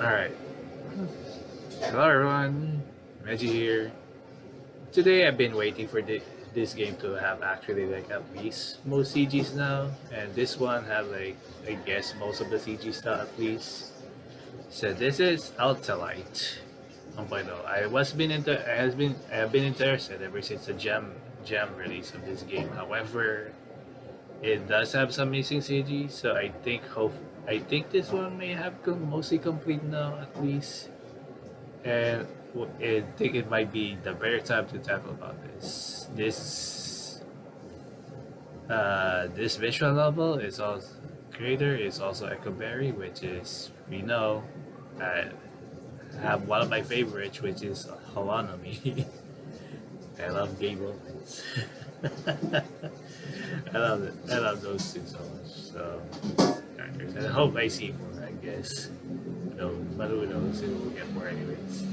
Alright. Hello everyone, Mage here. Today I've been waiting for this game to have actually like at least most CGs now, and this one have like I guess most of the CGs now at least. So this is Altalite 1.0. I have been interested ever since the jam release of this game. However, it does have some missing CG, so I think this one may have mostly complete now at least, and I think it might be the better time to talk about this. This visual novel is also creator is also Ekkoberry, which is we know. I have one of my favorites, which is Holonomy. I love game opens. I love those two so much. So characters, and I hope I see more. I guess. No, but who knows? We'll get more anyways.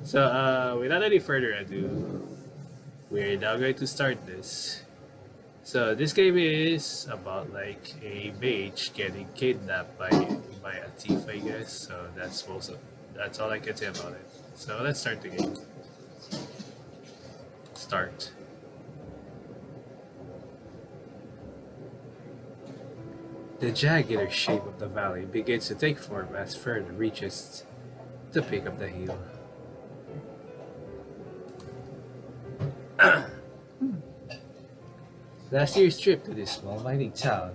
So without any further ado, we're now going to start this. So this game is about like a mage getting kidnapped by a thief, I guess. So that's all I can say about it. So let's start the game. Start. The jagged shape of the valley begins to take form as Fern reaches the peak of the hill. Last year's trip to this small mining town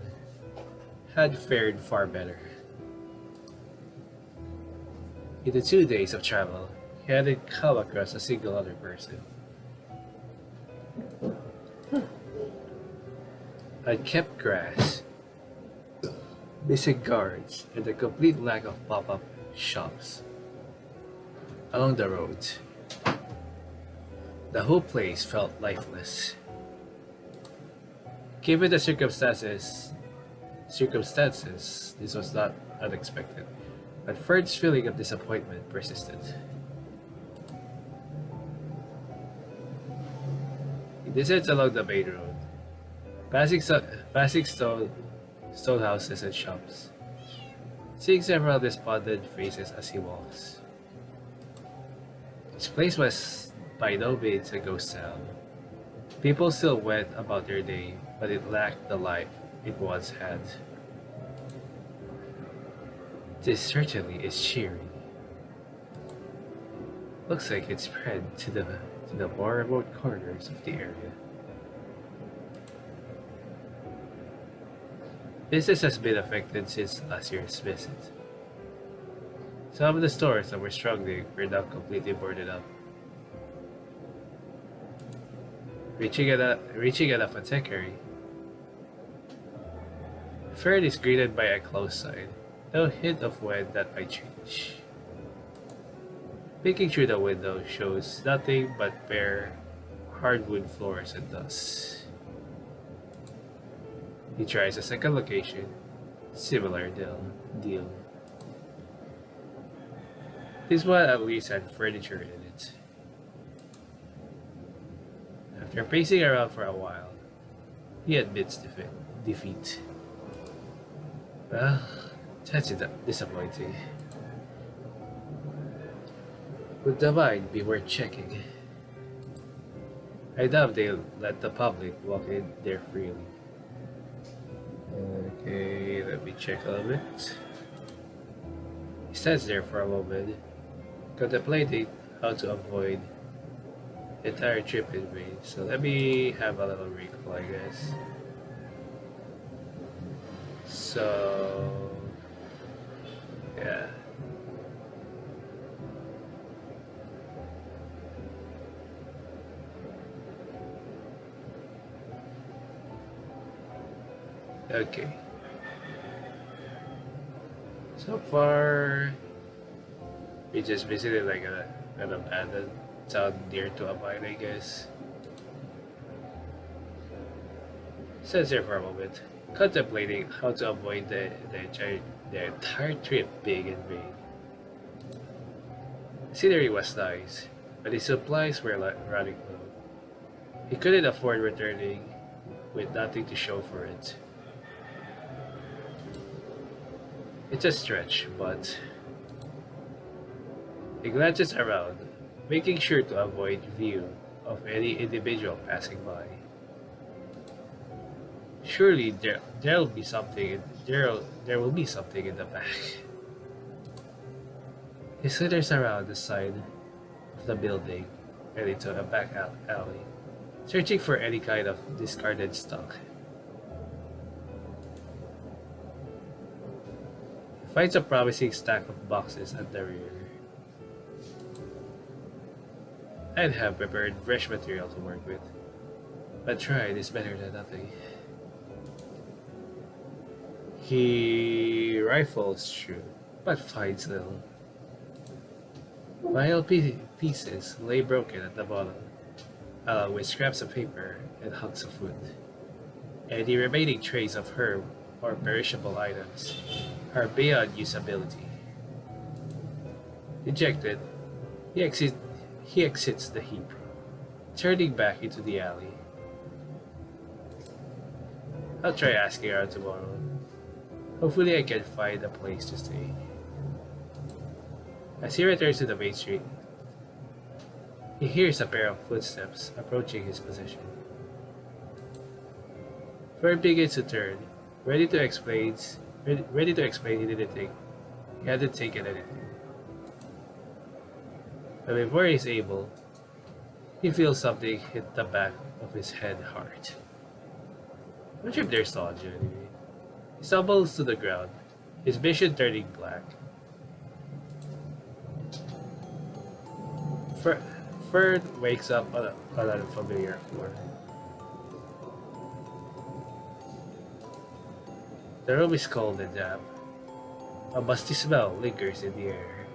had fared far better. In the 2 days of travel, he hadn't come across a single other person. Unkept grass, missing guards, and a complete lack of pop-up shops along the road. The whole place felt lifeless. Given the circumstances, this was not unexpected, but Ferd's feeling of disappointment persisted. He descends along the main road, passing stone houses and shops, seeing several despondent faces as he walks. This place was by no means a ghost town. People still went about their day, but it lacked the life it once had. This certainly is cheering. Looks like it's spread to the more remote corners of the area. Business has been affected since last year's visit. Some of the stores that were struggling were now completely boarded up. Reaching an apothecary, Ferd is greeted by a close sign, no hint of when that might change. Peeking through the window shows nothing but bare hardwood floors and dust. He tries a second location, similar deal. This one at least had furniture in it. After pacing around for a while, he admits defeat. Well, that's disappointing. Would the mine be worth checking? I doubt they'll let the public walk in there freely. Okay, let me check a little bit. He stands there for a moment, contemplating how to avoid the entire trip in vain. So let me have a little recall, I guess. So, yeah. Okay. So far, we just visited like an abandoned town near to a mine, I guess. Stands there for a moment, contemplating how to avoid the entire trip being in vain. The scenery was nice, but his supplies were running low. He couldn't afford returning with nothing to show for it. It's a stretch, but He glances around, making sure to avoid view of any individual passing by. Surely there will be something in the back. He slithers around the side of the building and into a back alley, searching for any kind of discarded stock. He finds a promising stack of boxes at the rear. I'd have prepared fresh material to work with, but tried is better than nothing. He rifles through, but finds little. Vial pieces lay broken at the bottom, along with scraps of paper and hunks of wood. Any remaining trace of herb or perishable items are beyond usability. Dejected, he exits the heap, turning back into the alley. I'll try asking around tomorrow. Hopefully I can find a place to stay. As he returns to the main street, he hears a pair of footsteps approaching his position. Fern begins to turn, ready to explain he hadn't taken anything. But before he's able, he feels something hit the back of his head hard. I'm not sure if there's nostalgia anyway. He stumbles to the ground, his vision turning black. Fern wakes up on an unfamiliar floor. The room is cold and damp. A musty smell lingers in the air.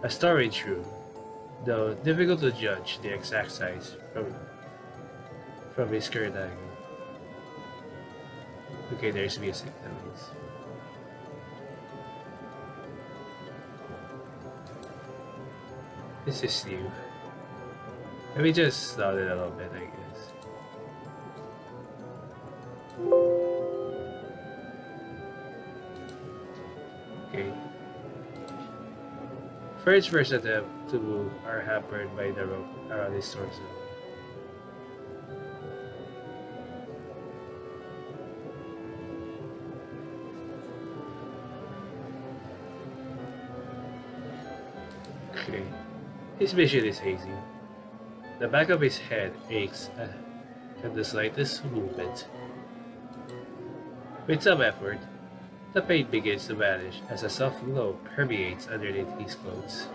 A storage room, though difficult to judge the exact size from his current angle. Okay, there's music at least. This is new. Let me just slow it a little bit, I guess. Okay. Fern's first attempt to move are hampered by the rope around his torso. Okay. His vision is hazy. The back of his head aches at the slightest movement. With some effort, the pain begins to vanish as a soft glow permeates underneath his clothes.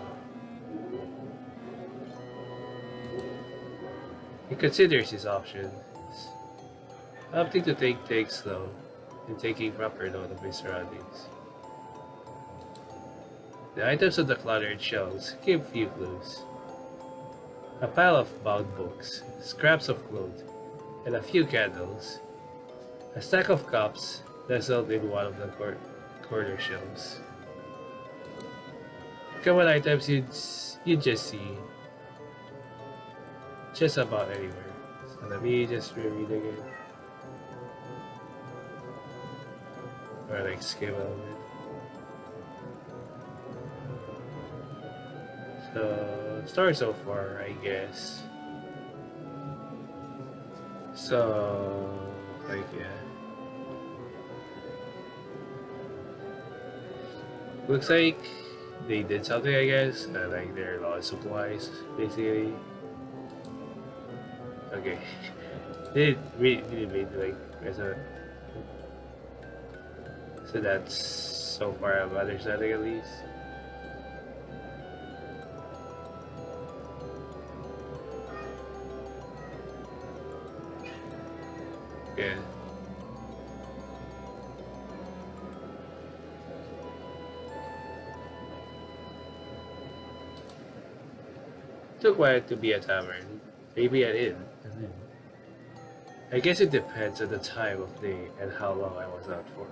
He considers his options, opting to take things slow and taking proper note of his surroundings. The items on the cluttered shelves give few clues. A pile of bound books, scraps of cloth, and a few candles. A stack of cups nestled in one of the corner shelves. Common items you'd just see just about anywhere. So let me just reread again. Or like skip a little bit. So, story so far, I guess. So, like, yeah. Looks like they did something, I guess. Like, there are a lot of supplies, basically. Okay. They really made, like, so that's so far I'm understanding at least. Yeah. Took a while to be a tavern, maybe an inn. I guess it depends on the time of day and how long I was out for.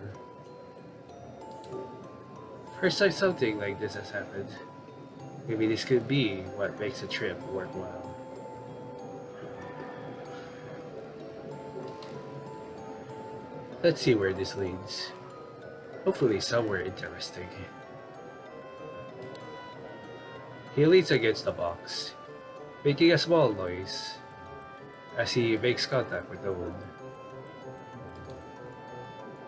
First time something like this has happened. Maybe this could be what makes a trip worthwhile. Let's see where this leads. Hopefully somewhere interesting. He leans against the box, making a small noise as he makes contact with the wood.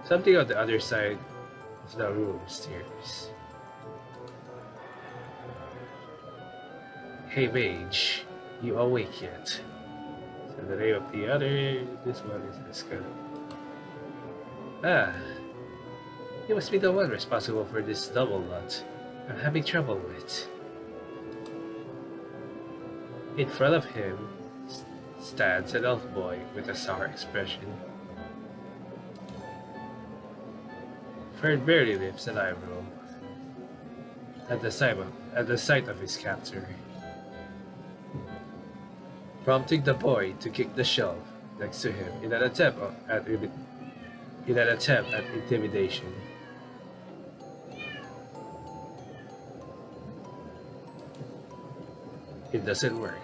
Something on the other side of the room stirs. Hey Mage, you awake yet? So the name of the other, this one is Eska. Ah, you must be the one responsible for this double nut I'm having trouble with. In front of him stands an elf boy with a sour expression. Fern barely lifts an eyebrow at the sight of his captor, prompting the boy to kick the shelf next to him in an attempt at intimidation. It doesn't work.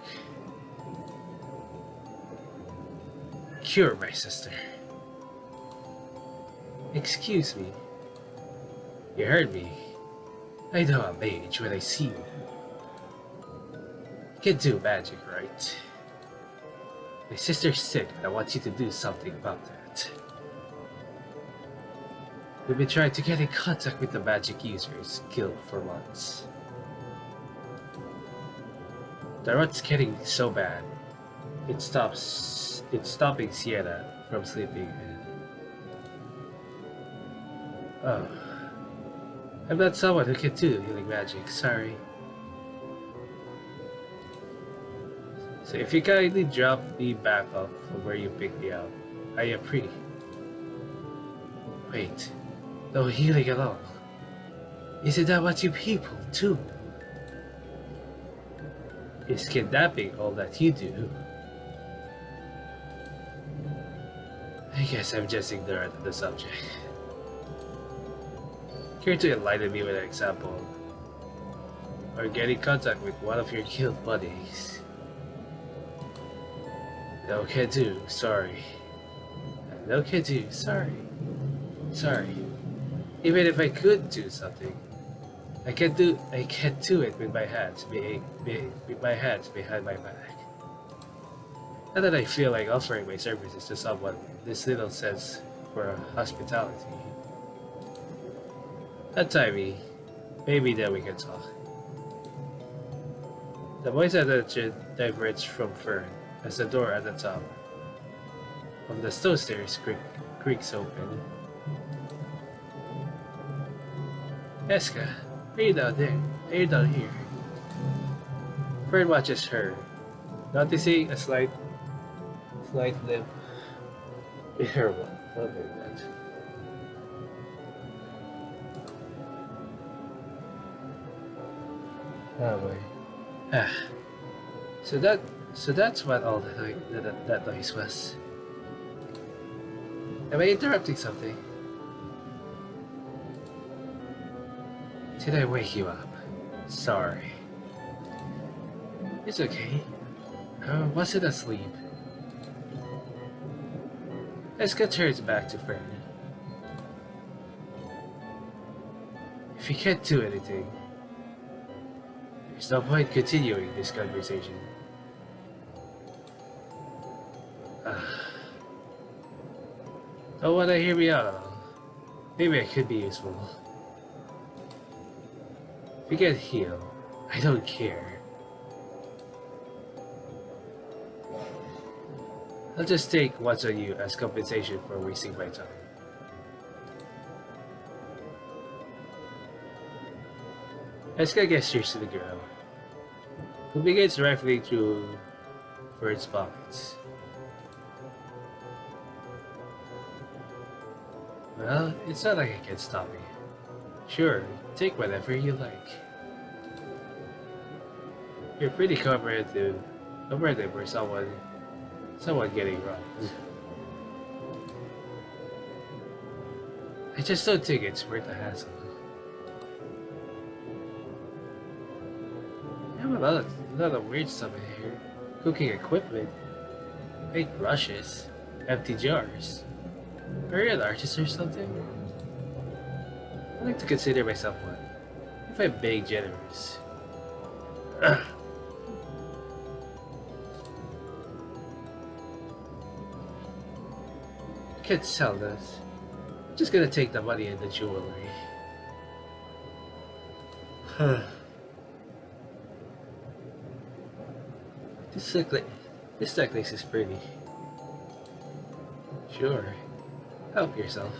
Cure my sister. Excuse me. You heard me. I know a mage when I see you. You can do magic, right? My sister's sick and I want you to do something about that. We've been trying to get in contact with the magic users guild for months. The rot's getting so bad, it's stopping Sienna from sleeping in. Oh. I'm not someone who can do healing magic, sorry. So if you kindly drop me back off from where you picked me up, I am free. Wait, no healing at all. Isn't that what you people do? Is kidnapping all that you do? I guess I'm just ignorant of the subject. Care to enlighten me with an example? Or get in contact with one of your guild buddies? No can do, sorry. No can do, sorry. Sorry. Even if I could do something, I can't do it with my hands behind my back. Not that I feel like offering my services to someone with this little sense for hospitality. Untie me. Maybe then we can talk. The boy's attention diverts from Fern as the door at the top of the stone stairs creaks open. Eska, are you down there? Are you down here? Fern watches her, noticing a slight limp in her one. Oh my god. Oh boy. Ah. So that's what all that noise was. Am I interrupting something? Did I wake you up? Sorry. It's okay. I wasn't asleep. Eska turns back to Fern. If you can't do anything, there's no point continuing this conversation. Don't wanna hear me out at all. Maybe I could be useful. If you get healed, I don't care. I'll just take what's on you as compensation for wasting my time. Eska gestures to the girl, who begins rifling through Fern's pockets. Well, it's not like I can stop you. Sure, take whatever you like. You're pretty cooperative for someone getting robbed. I just don't think it's worth the hassle. You have a lot of weird stuff in here. Cooking equipment, fake brushes, empty jars. Are you an artist or something? I like to consider myself one, if I'm being generous. Can't sell this. I'm just gonna take the money and the jewelry. This necklace is pretty. Sure. Help yourself.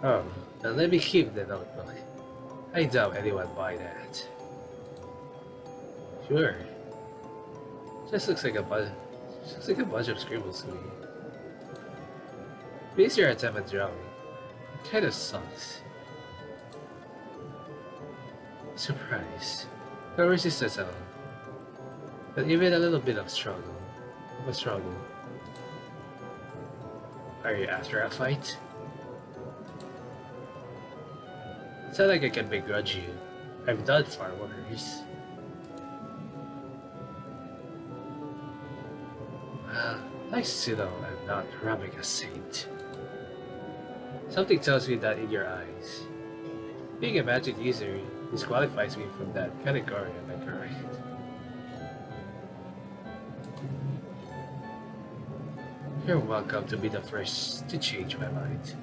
Oh, now let me keep the notebook. I doubt anyone buy that. Sure. Just looks like a bunch of scribbles to me. Base your attempt at drawing. It kinda sucks. Surprise. No resistance at all. But even a little bit of struggle. Are you after a fight? It's not like I can begrudge you. I've done far worse. Well, nice to know I'm not robbing a saint. Something tells me that in your eyes. Being a magic user disqualifies me from that category, am I correct? You're welcome to be the first to change my mind.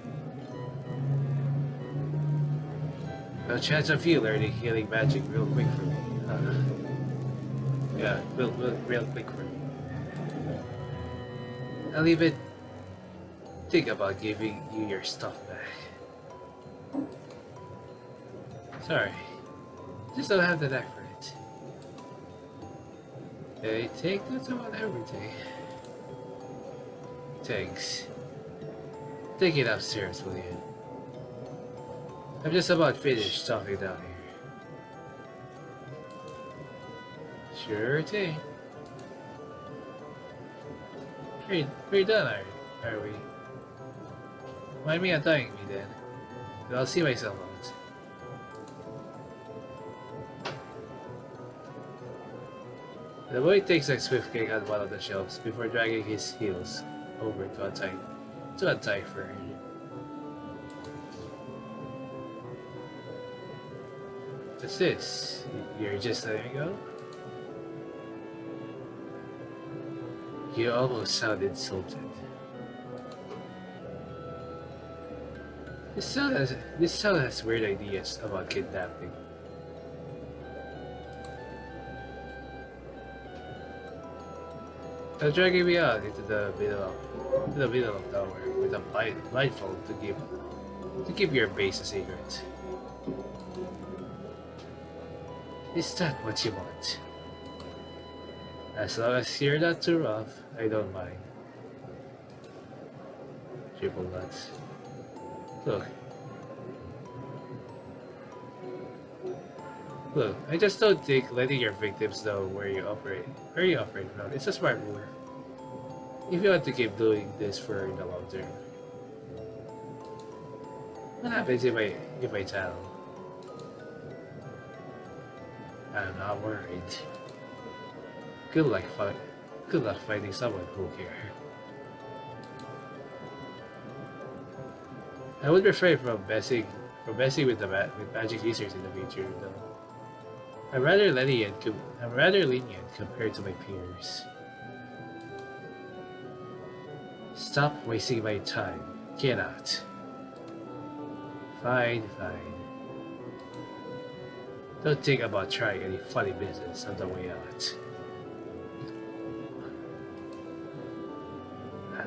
No chance of you learning healing magic real quick for me. Yeah, real quick for me. I'll even think about giving you your stuff back. Sorry, just don't have the knack for it. They take notes about everything. Thanks. Take it upstairs, will you? I'm just about finished talking down here. Sure thing. We're done, are we? Mind me untying me then. But I'll see myself out. The boy takes a swift kick at one of the shelves before dragging his heels over to untie Fern. What's this? You're just letting me go? You almost sound insulted. This town has weird ideas about kidnapping. They're dragging me out into the middle of nowhere with a blindfold to keep your base a secret. Is that what you want? As long as you're not too rough, I don't mind. Triple nuts. Look, I just don't think letting your victims know where you operate from. It's a smart move. If you want to keep doing this for the long term. What happens if I tell? I'm not worried. Good luck finding someone who'll care. I would refrain from messing with magic users in the future, though. I'm rather lenient compared to my peers. Stop wasting my time. Get out. Fine. Don't think about trying any funny business on the way out.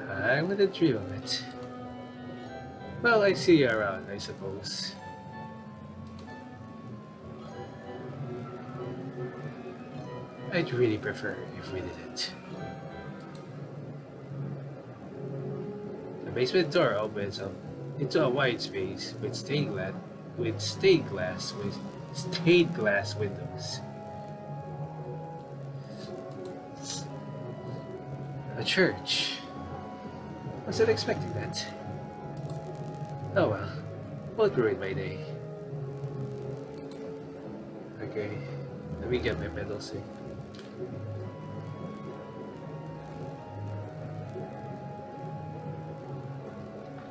I wouldn't dream of it. Well, I see you around, I suppose. I'd really prefer if we didn't. The basement door opens up into a wide space with stained glass windows. A church. Wasn't expecting that. Oh well, won't ruin my day. Okay, let me get my medals in.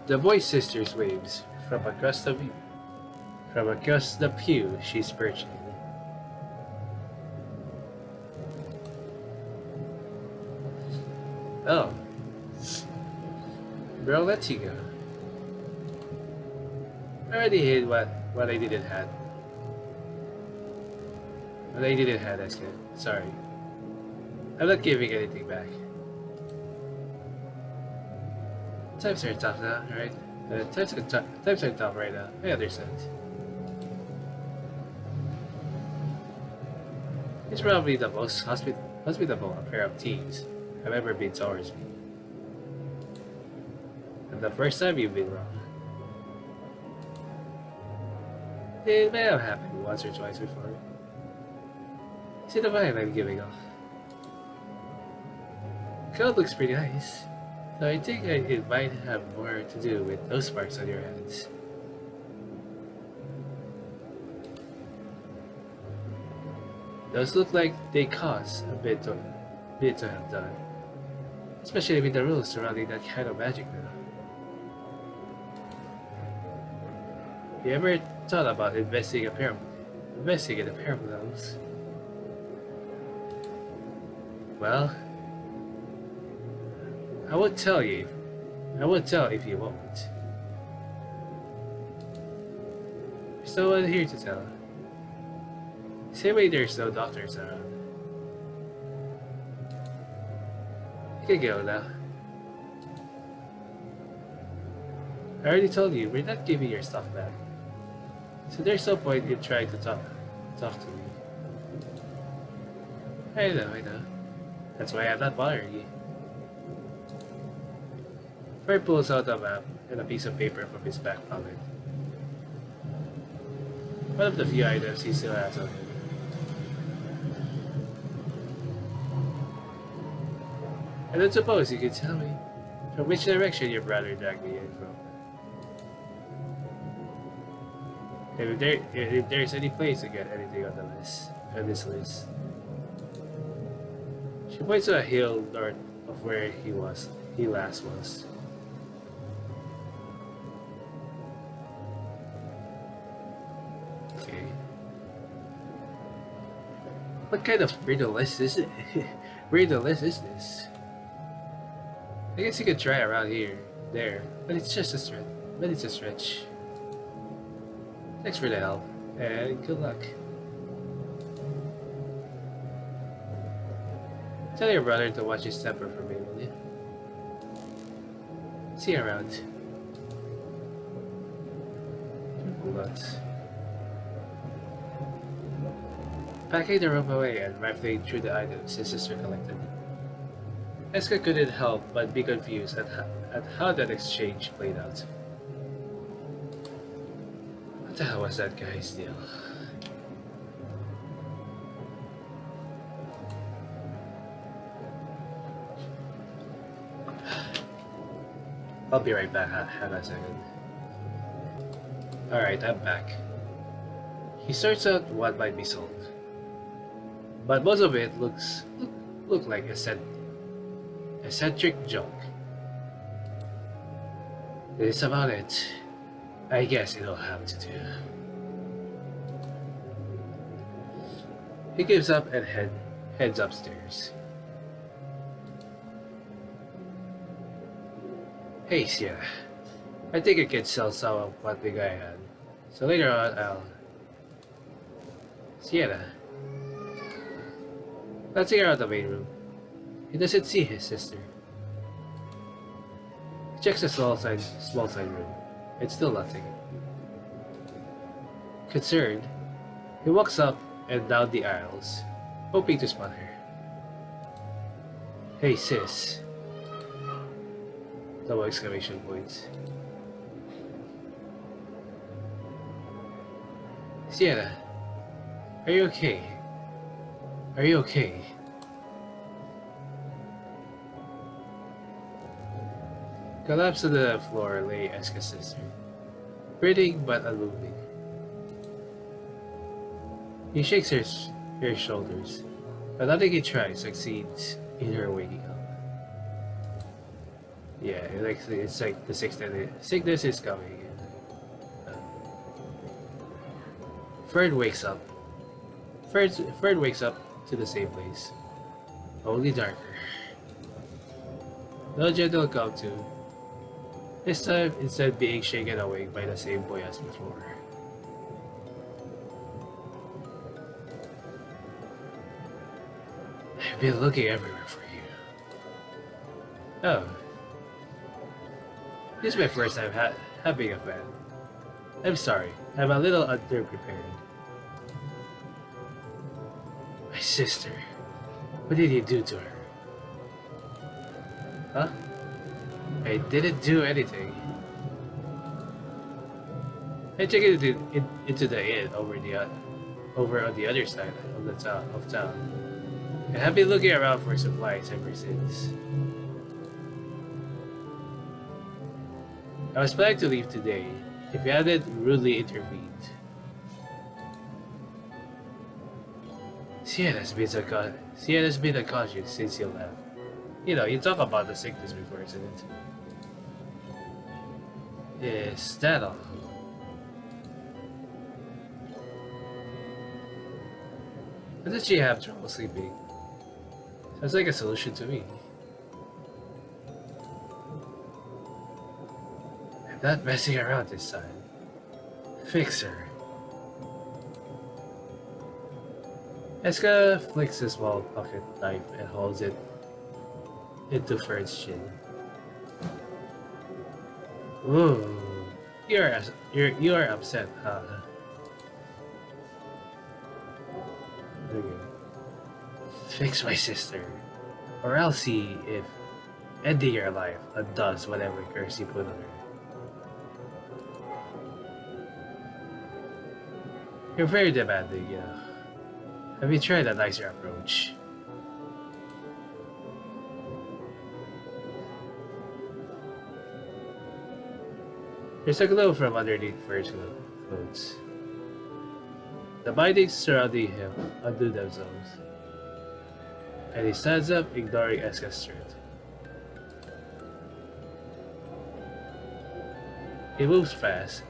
The boy's sisters waves from across From across the pew, she's perching. Oh. Bro, let you go. I already hid what I didn't have. What I didn't have, that's good. Sorry. I'm not giving anything back. Times are tough now, right? Times are tough right now. I understand. It's probably the most hospitable pair of thieves I've ever been towards me. And the first time you've been wrong. It may have happened once or twice before. See the vibe I'm giving off. Code looks pretty nice, though I think it might have more to do with those marks on your hands. Those look like they cost a bit to have done, especially with the rules surrounding that kind of magic now. You ever thought about investing in a pair of those? Well, I would tell if you won't. There's no one here to tell. Same way there's no doctors around. You can go now. I already told you, we're not giving your stuff back. So there's no point in trying to talk to me. I know. That's why I'm not bothering you. Fred pulls out a map and a piece of paper from his back pocket. One of the few items he still has on him. I don't suppose you could tell me from which direction your brother dragged me in from. If there's any place to get anything on this list. She points to a hill north of where he last was. Okay. What kind of riddle list is it? Riddle list is this? I guess you could try around there, but it's just a stretch. Thanks for the help, and good luck. Tell your brother to watch his temper for me, will you? See you around. Nuts. Packing the rope away and rifling through the items his sister collected. Eska couldn't help but be confused at how that exchange played out. What the hell was that guy's deal? I'll be right back. Hang on a second. Alright, I'm back. He sorts out what might be sold, but most of it look like eccentric junk. That's about it. I guess it'll have to do. He gives up and heads upstairs. Hey Sierra, I think I can sell some of what big I had. So later on I'll... Sierra. Let's take her out of the main room. He doesn't see his sister. He checks the small side room. It's still nothing. Concerned, he walks up and down the aisles, hoping to spot her. Hey sis. Double exclamation points. Sierra, are you okay? Are you okay? Collapsed to the floor lay Eska's sister, breathing but unmoving. He shakes her shoulders, but nothing he tries succeeds in her waking up. Yeah, it's like the sickness is coming. Ferd wakes up. Ferd wakes up to the same place. Only darker. No gentle come to. This time, instead being shaken awake by the same boy as before. I've been looking everywhere for you. Oh. This is my first time having a fan. I'm sorry, I'm a little underprepared. My sister. What did you do to her? Huh? I didn't do anything. I checked into the inn over on the other side of town. I have been looking around for supplies ever since. I was planning to leave today if you hadn't rudely intervened. Sienna's been unconscious since you left. You know, you talk about the sickness before, isn't it? Is that all? But did she have trouble sleeping? Sounds like a solution to me. I'm not messing around this time. Fix her. Eska flicks a small pocket knife and holds it into Ferd's chin. Ooh, you are upset, huh? Okay. Fix my sister, or I'll see if ending your life undoes whatever curse you put on her. You're very demanding, you know. Have you tried a nicer approach? There's a glow from underneath Ferd's clothes. The bindings surrounding him undo themselves, and he stands up, ignoring Eska's threat. He moves fast,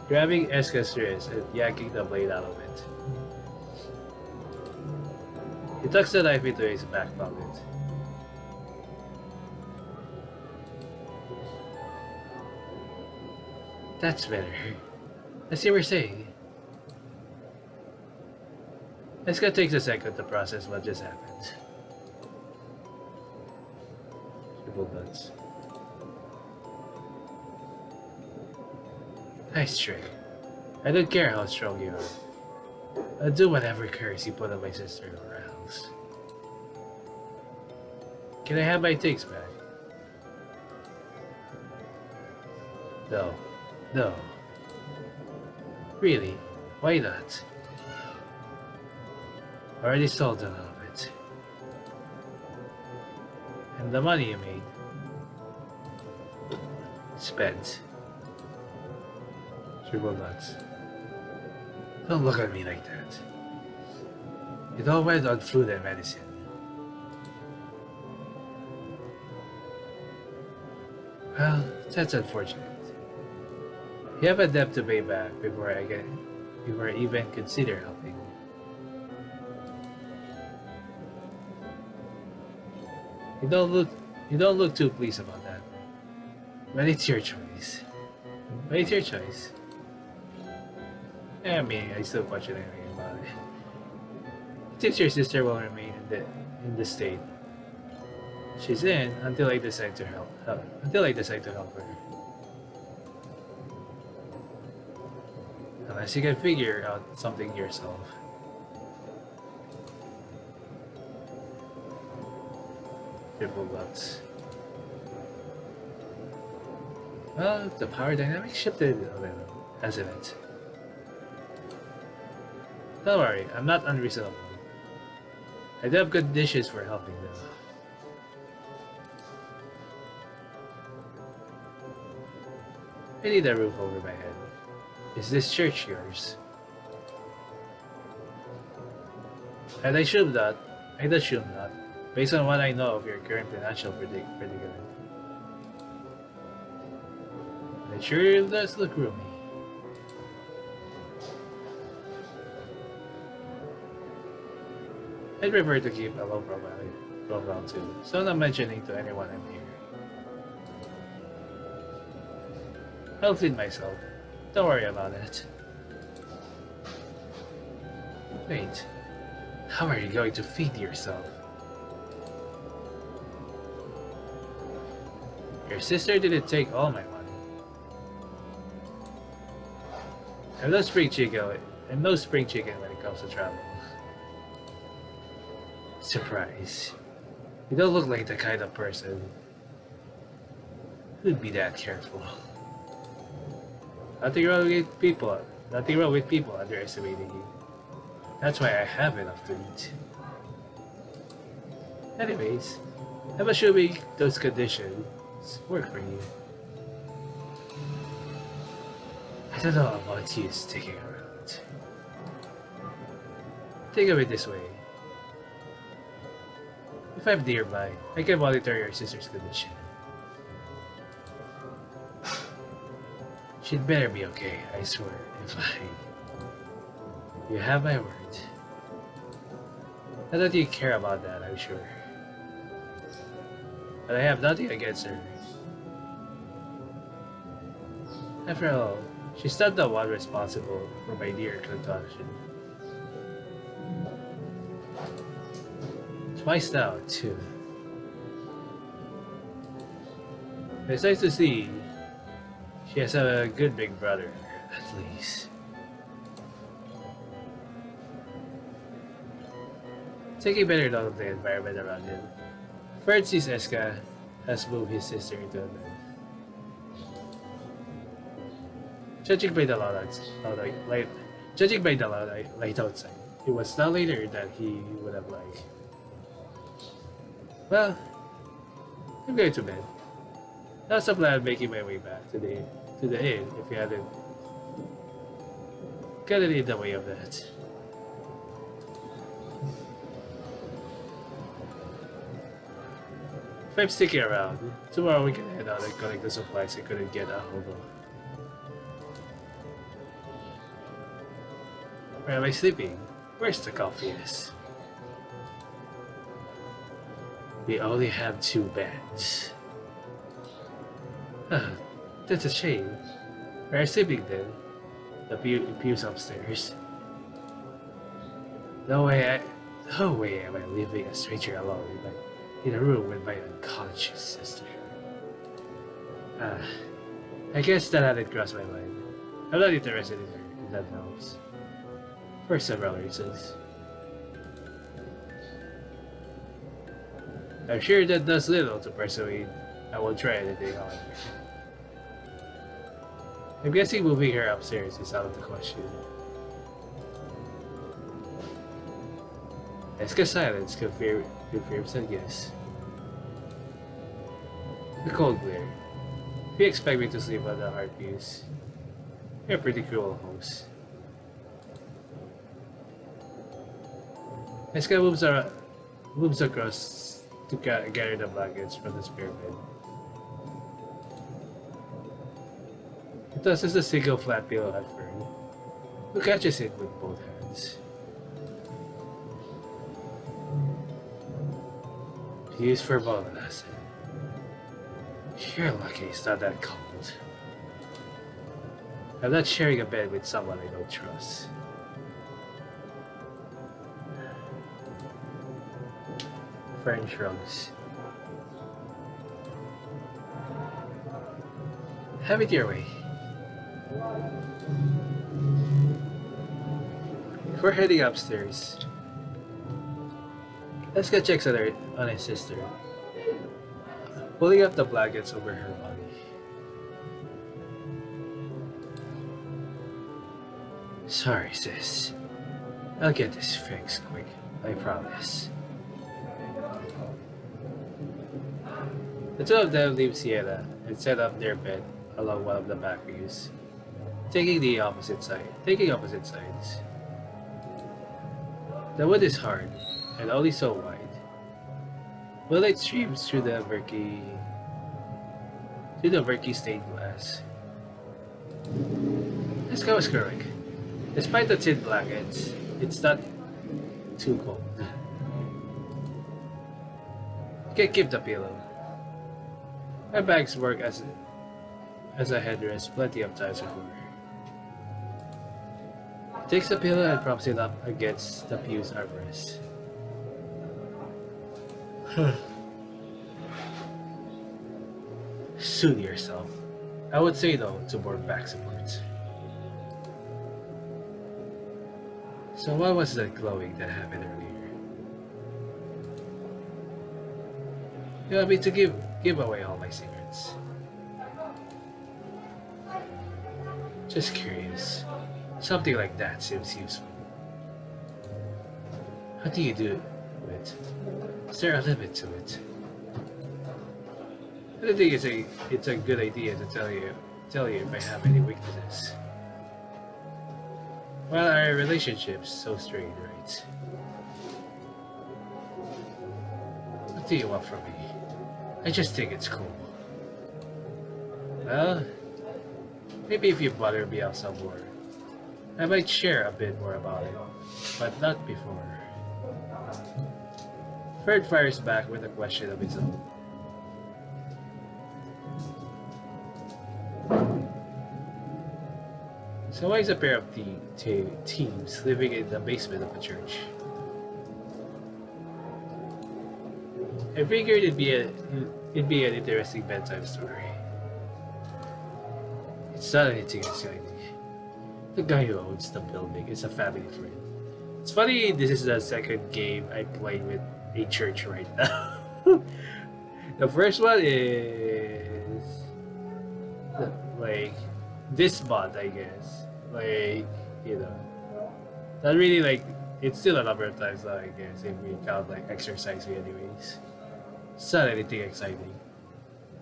grabbing Eska's wrist and yanking the blade out of it. He tucks the knife into his back pocket. That's better. As you were saying. Eska takes a second to process what just happened. Triple nuts. Nice trick. I don't care how strong you are. I'll do whatever curse you put on my sister or else. Can I have my things back? No. No. Really? Why not? I already sold a lot of it. And the money you made. Spent. Triple nuts. Don't look at me like that. It all went on food and medicine. Well, that's unfortunate. You have a debt to pay back before I even consider helping. You don't look too pleased about that. But it's your choice. I mean, I still question anything about it. It seems your sister will remain in the state she's in until I decide to help her. Unless you can figure out something yourself. Triple bucks. Well, the power dynamic shifted a little, hasn't it? Don't worry, I'm not unreasonable. I do have good dishes for helping them. I need a roof over my head. Is this church yours? I'd assume not, based on what I know of your current financial predicament. It sure does look roomy. I'd prefer to keep a low profile too, so I'm not mentioning to anyone I'm here. I'll feed myself. Don't worry about it. Wait, how are you going to feed yourself? Your sister didn't take all my money. I'm no spring chicken when it comes to travel. Surprise. You don't look like the kind of person who'd be that careful. Nothing wrong with people underestimating you. That's why I have enough to eat. Anyways, I'm assuming those conditions work for you. I don't know about you sticking around. Think of it this way. If I'm nearby, I can monitor your sister's condition. She'd better be okay, I swear. You have my word. Not that you care about that, I'm sure. But I have nothing against her. After all, she's not the one responsible for my near contusion. Twice now, too. It's nice to see she has a good big brother, at least. Taking better note of the environment around him, Fred sees Eska has moved his sister into a bed. Judging by the light outside, it was not later than he would have liked. Well, I'm going to bed. That's the plan, making my way back to the inn if you hadn't gotten in the way of that. If I'm sticking around, tomorrow we can head out and collect the supplies I couldn't get a hold of. Where am I sleeping? Where's the coffeeist? We only have 2 beds. That's a shame. Where are you sleeping then? The pews upstairs. No way am I leaving a stranger alone in a room with my unconscious sister. I guess that hadn't crossed my mind. I'm not interested in her, if that helps. For several reasons. I'm sure that does little to persuade. I won't try anything on her. I'm guessing moving her upstairs is out of the question. Eska's silence confirms that yes. The cold glare. If you expect me to sleep on the hard pews, you're a pretty cruel host. Eska moves across to gather the blankets from the spare bed. He tosses the single flat pillow at Fern, who catches it with both hands. Pews for both of us. You're lucky it's not that cold. I'm not sharing a bed with someone I don't trust. Fern shrugs. Have it your way. We're heading upstairs. Eska checks on his sister, pulling up the blankets over her body. Sorry, sis. I'll get this fixed quick, I promise. The two of them leave Sienna and set up their bed along one of the back pews, taking opposite sides. The wood is hard and only so wide. Moonlight streams through the murky stained glass. Eska was correct. Despite the thin blankets, it's not too cold. Can't keep the pillow. My bags work as a headrest plenty of times before. He takes the pillow and props it up against the pew's armrest. Soothe yourself. I would say no to more back support. So what was that glowing that happened earlier? You want me to give away all my secrets? Just curious. Something like that seems useful. How do you do it? Is there a limit to it? I don't think it's a good idea to tell you if I have any weaknesses. Well, our relationship's so strained, right? What do you want from me? I just think it's cool. Well, maybe if you butter me up some more, I might share a bit more about it, but not before. Fred fires back with a question of his own. So why is a pair of teams living in the basement of a church? I figured it'd be an interesting bedtime story. It's not anything exciting. The guy who owns the building is a family friend. It's funny, this is the second game I played with a church right now. The first one is like this mod, I guess. Like, you know, not really like, it's still a number of times now, I guess, if we count like exercising anyways. It's not anything exciting.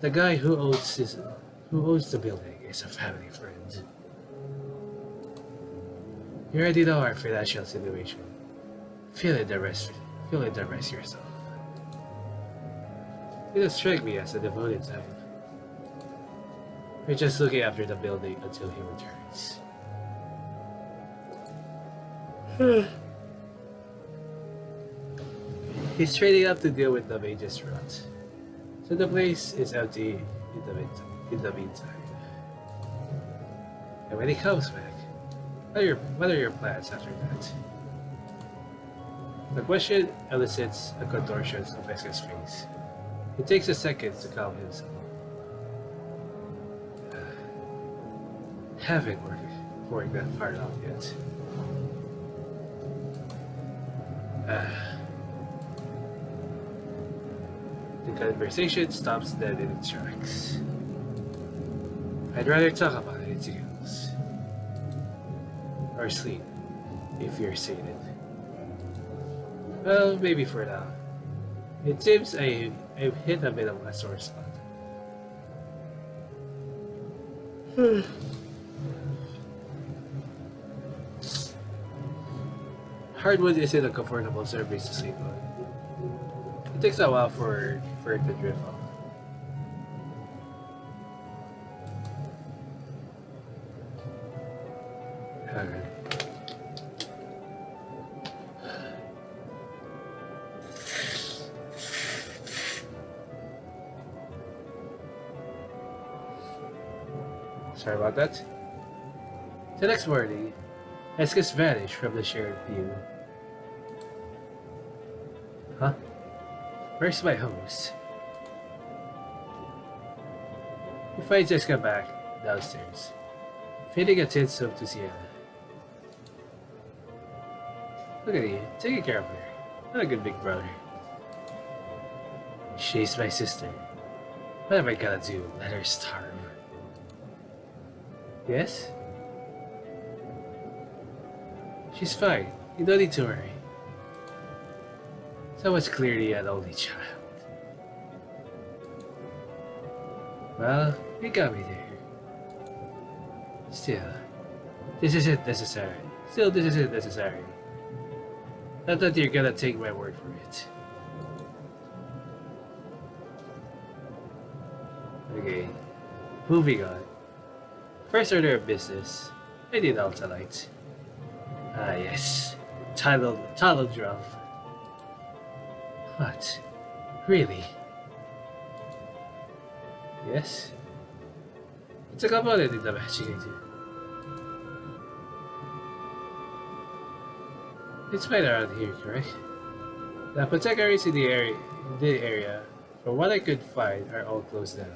The guy who owns the building is a family friend. You already know our financial situation. Fill in the rest yourself. It does strike me as a devoted type. We're just looking after the building until he returns. He's trading up to deal with the Mage's rot, so the place is empty in the meantime. And when he comes back, what are your plans after that? The question elicits a contortion of Eska's face. It takes a second to calm himself. Haven't worked that far out yet. The conversation stops dead in its tracks. I'd rather talk about anything else. Or sleep, if you're sated. Well, maybe for now. It seems I've hit a bit of a sore spot. Hardwood isn't a comfortable surface to sleep on. It takes a while for it to drift off. Okay. Sorry about that. The next morning, Escus vanished from the shared view. Huh? Where's my host? He finds Eska back downstairs, feeding a tin soup to Sienna. Look at you, taking care of her. What a good big brother. She's my sister. What am I gonna do? Let her starve? Yes? She's fine. You don't need to worry. Someone's clearly an only child. Well, you got me there. Still, this isn't necessary. Not that you're gonna take my word for it. Okay, moving on. First order of business, I need Altalite. Ah yes, Tilo Drop. What? Really? Yes? It's a component in the magic I do. It's right around here, correct? The apothecaries in the area, from what I could find, are all closed down.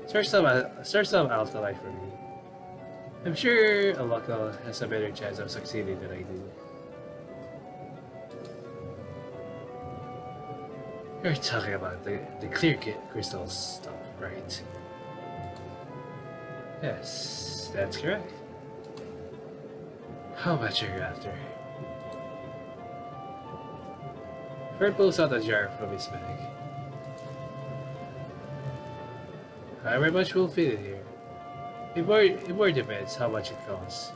Search some Altalite for me. I'm sure a local has a better chance of succeeding than I do. You're talking about the clear crystal stuff, right? Yes, that's correct. How much are you after? Fred pulls out a jar from his bag. However much will fit in here. It more depends how much it costs.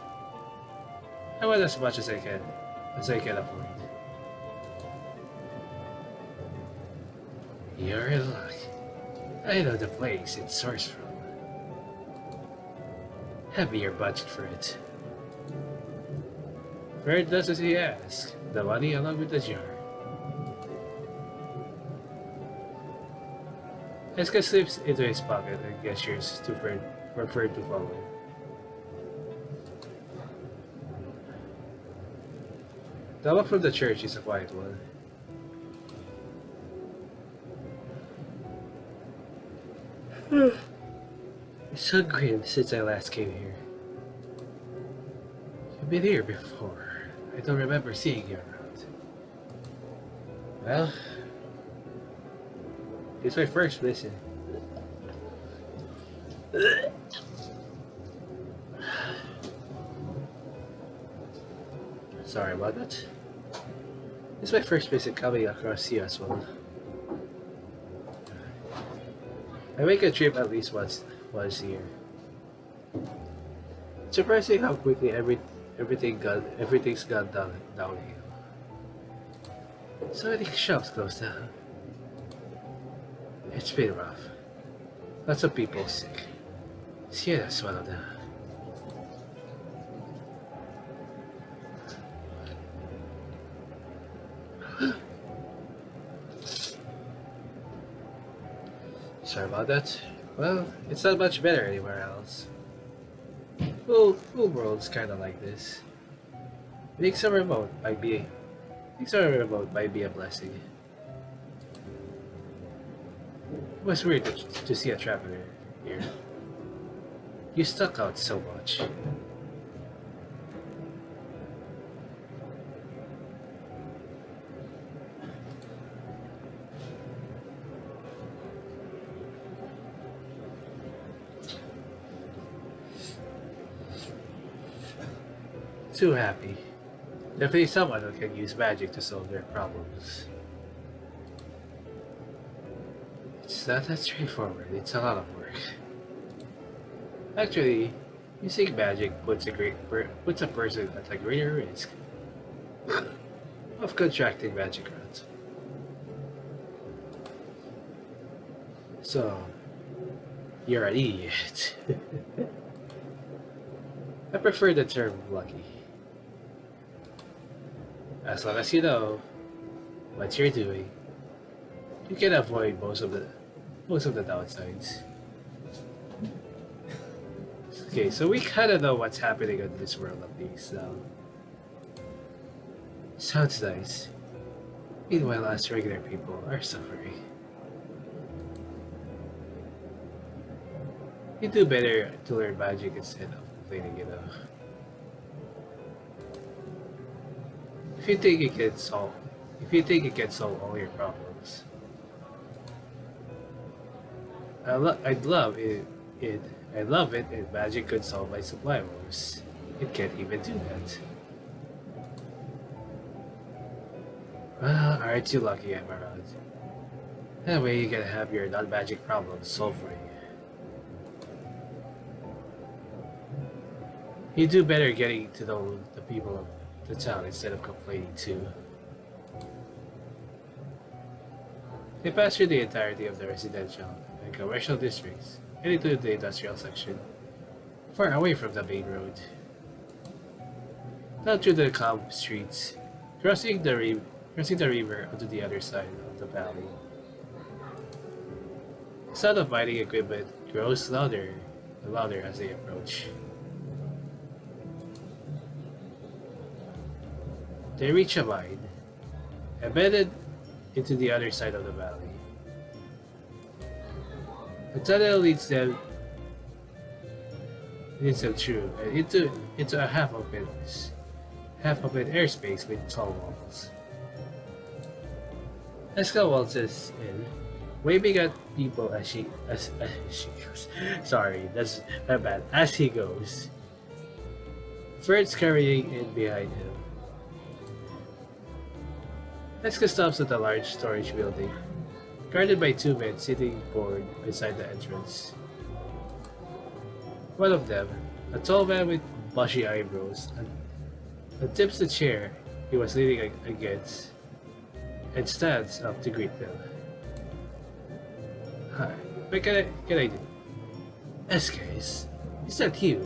I want as much as I can afford. You're in luck. I know the place it's sourced from. Have me your budget for it. Fred does as he asks, the money along with the jar. Eska slips into his pocket and gestures to Fred for Fred to follow. The walk from the church is a quiet one. It's so grim since I last came here. You've been here before. I don't remember seeing you around. Well, it's my first visit. Sorry about that. It's my first visit coming across here as well. I make a trip at least once a year. It's surprising how quickly everything's gone downhill. So many shops closed down. It's been rough. Lots of people sick. Siena's one of them. Sorry about that. Well, it's not much better anywhere else. Full world's kinda like this. Being so remote might be a blessing. It was weird to see a traveler here. You stuck out so much. Too happy. Definitely someone who can use magic to solve their problems. It's not that straightforward, it's a lot of work. Actually, using magic puts a person at a greater risk of contracting magic rot. So, you're an idiot. I prefer the term lucky. As long as you know what you're doing, you can avoid most of the downsides. Okay, so we kind of know what's happening in this world at least now. Sounds nice. Meanwhile, us regular people are suffering. You do better to learn magic instead of complaining, you know. If you think it can solve all your problems, I'd love it if magic could solve my supply woes. It can't even do that. Well, aren't you lucky I'm around? That way you can have your non-magic problems solved for you. You do better getting to know the people of the town instead of complaining too. They pass through the entirety of the residential and commercial districts and into the industrial section, far away from the main road. Down through the calm streets, crossing the crossing the river onto the other side of the valley. The sound of mining equipment grows louder and louder as they approach. They reach a mine, embedded into the other side of the valley. The tunnel leads them through and into a half open airspace with tall walls. Eska waltzes in, waving at people as she goes. Sorry, that's my bad. As he goes, Fred's carrying it behind him. Eska stops at a large storage building, guarded by two men sitting bored beside the entrance. One of them, a tall man with bushy eyebrows, tips the chair he was leaning against and stands up to greet them. Hi, what can I do? Eska, is that you?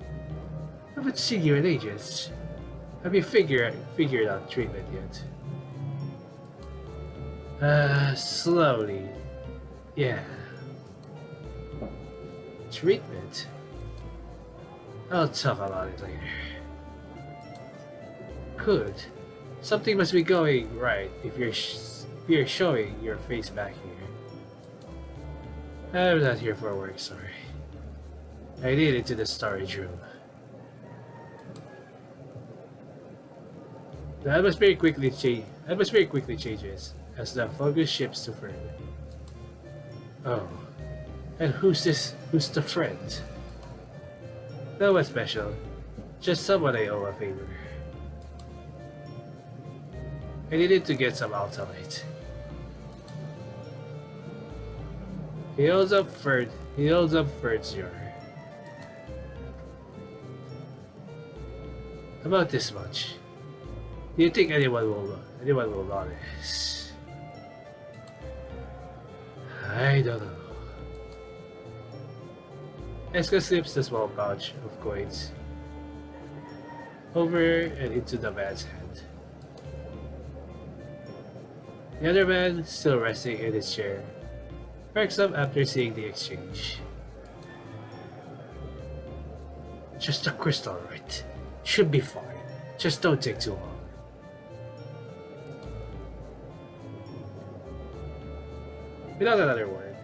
I haven't seen you in ages. Have you figured out treatment yet? Slowly. Yeah. Treatment? I'll talk about it later. Good. Something must be going right if you're showing your face back here. I'm not here for work, sorry. I need it to the storage room. The atmosphere quickly changes as the focus shifts to Fred. Oh, and who's the friend? No one special, just someone I owe a favor. I needed to get some Altalite. He holds up Fred's jar. About this much. Do you think anyone will notice? I don't know. Eska slips the small pouch of coins over and into the man's hand. The other man, still resting in his chair, perks up after seeing the exchange. Just a crystal, right? Should be fine. Just don't take too long. Without another word,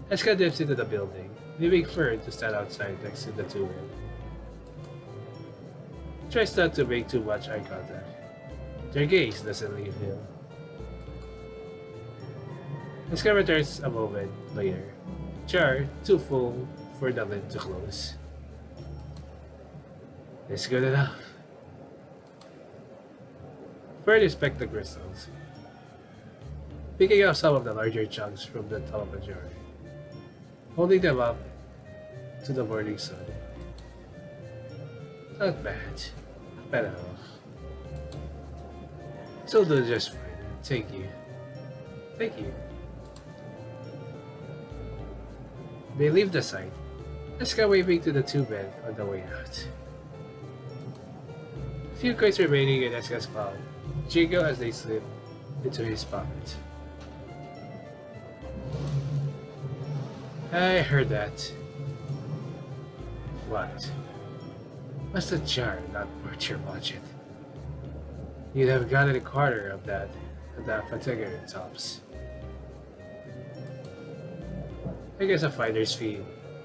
Eska dips into the building, leaving Fern to stand outside next to the two men. He tries not to make too much eye contact. Their gaze doesn't leave him. Eska returns a moment later, jar too full for the lid to close. It's good enough. Fern inspects the crystals, picking up some of the larger chunks from the top of the jar, holding them up to the morning sun. Not bad. Not bad at all. Still do just fine. Thank you. Thank you. They leave the site, Eska waving to the two men on the way out. A few coins remaining in Eska's palm jiggle as they slip into his pocket. I heard that. What? Was the jar not worth your budget? You'd have gotten a quarter of that at that particular tops. I guess a finder's fee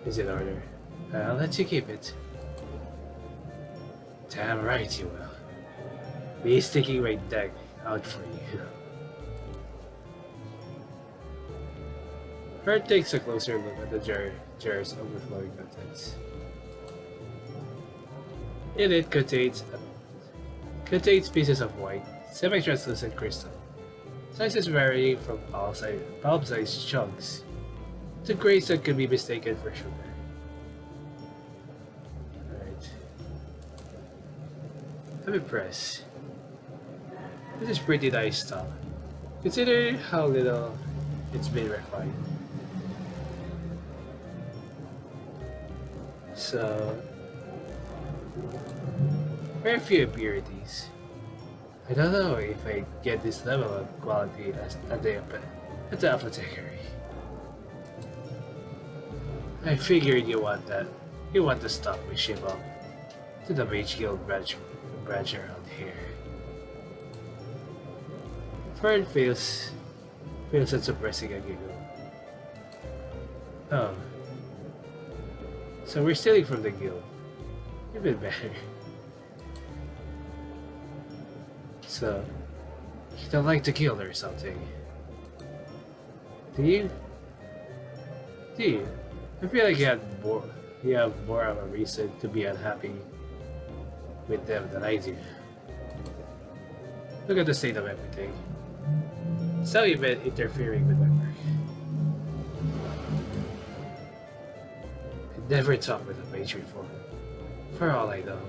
is in order. I'll let you keep it. Damn right you will. Be sticking my deck out for you. Fred takes a closer look at the jar's overflowing contents. In it contains pieces of white, semi-translucent crystal, sizes varying from palm-sized chunks to grains that could be mistaken for sugar. Alright. I'm impressed. This is pretty nice stuff. Consider how little it's been refined. So, very few impurities. I don't know if I get this level of quality at the apothecary. I figured you want that. You want to stop me ship up to the Mage Guild branch around here. Fern feels at suppressing a giggle. Oh. So we're stealing from the guild. Even better. So you don't like the guild or something? Do you? I feel like you have more of a reason to be unhappy with them than I do. Look at the state of everything. So you've been interfering with my work. I never talked with a mage before. For all I know,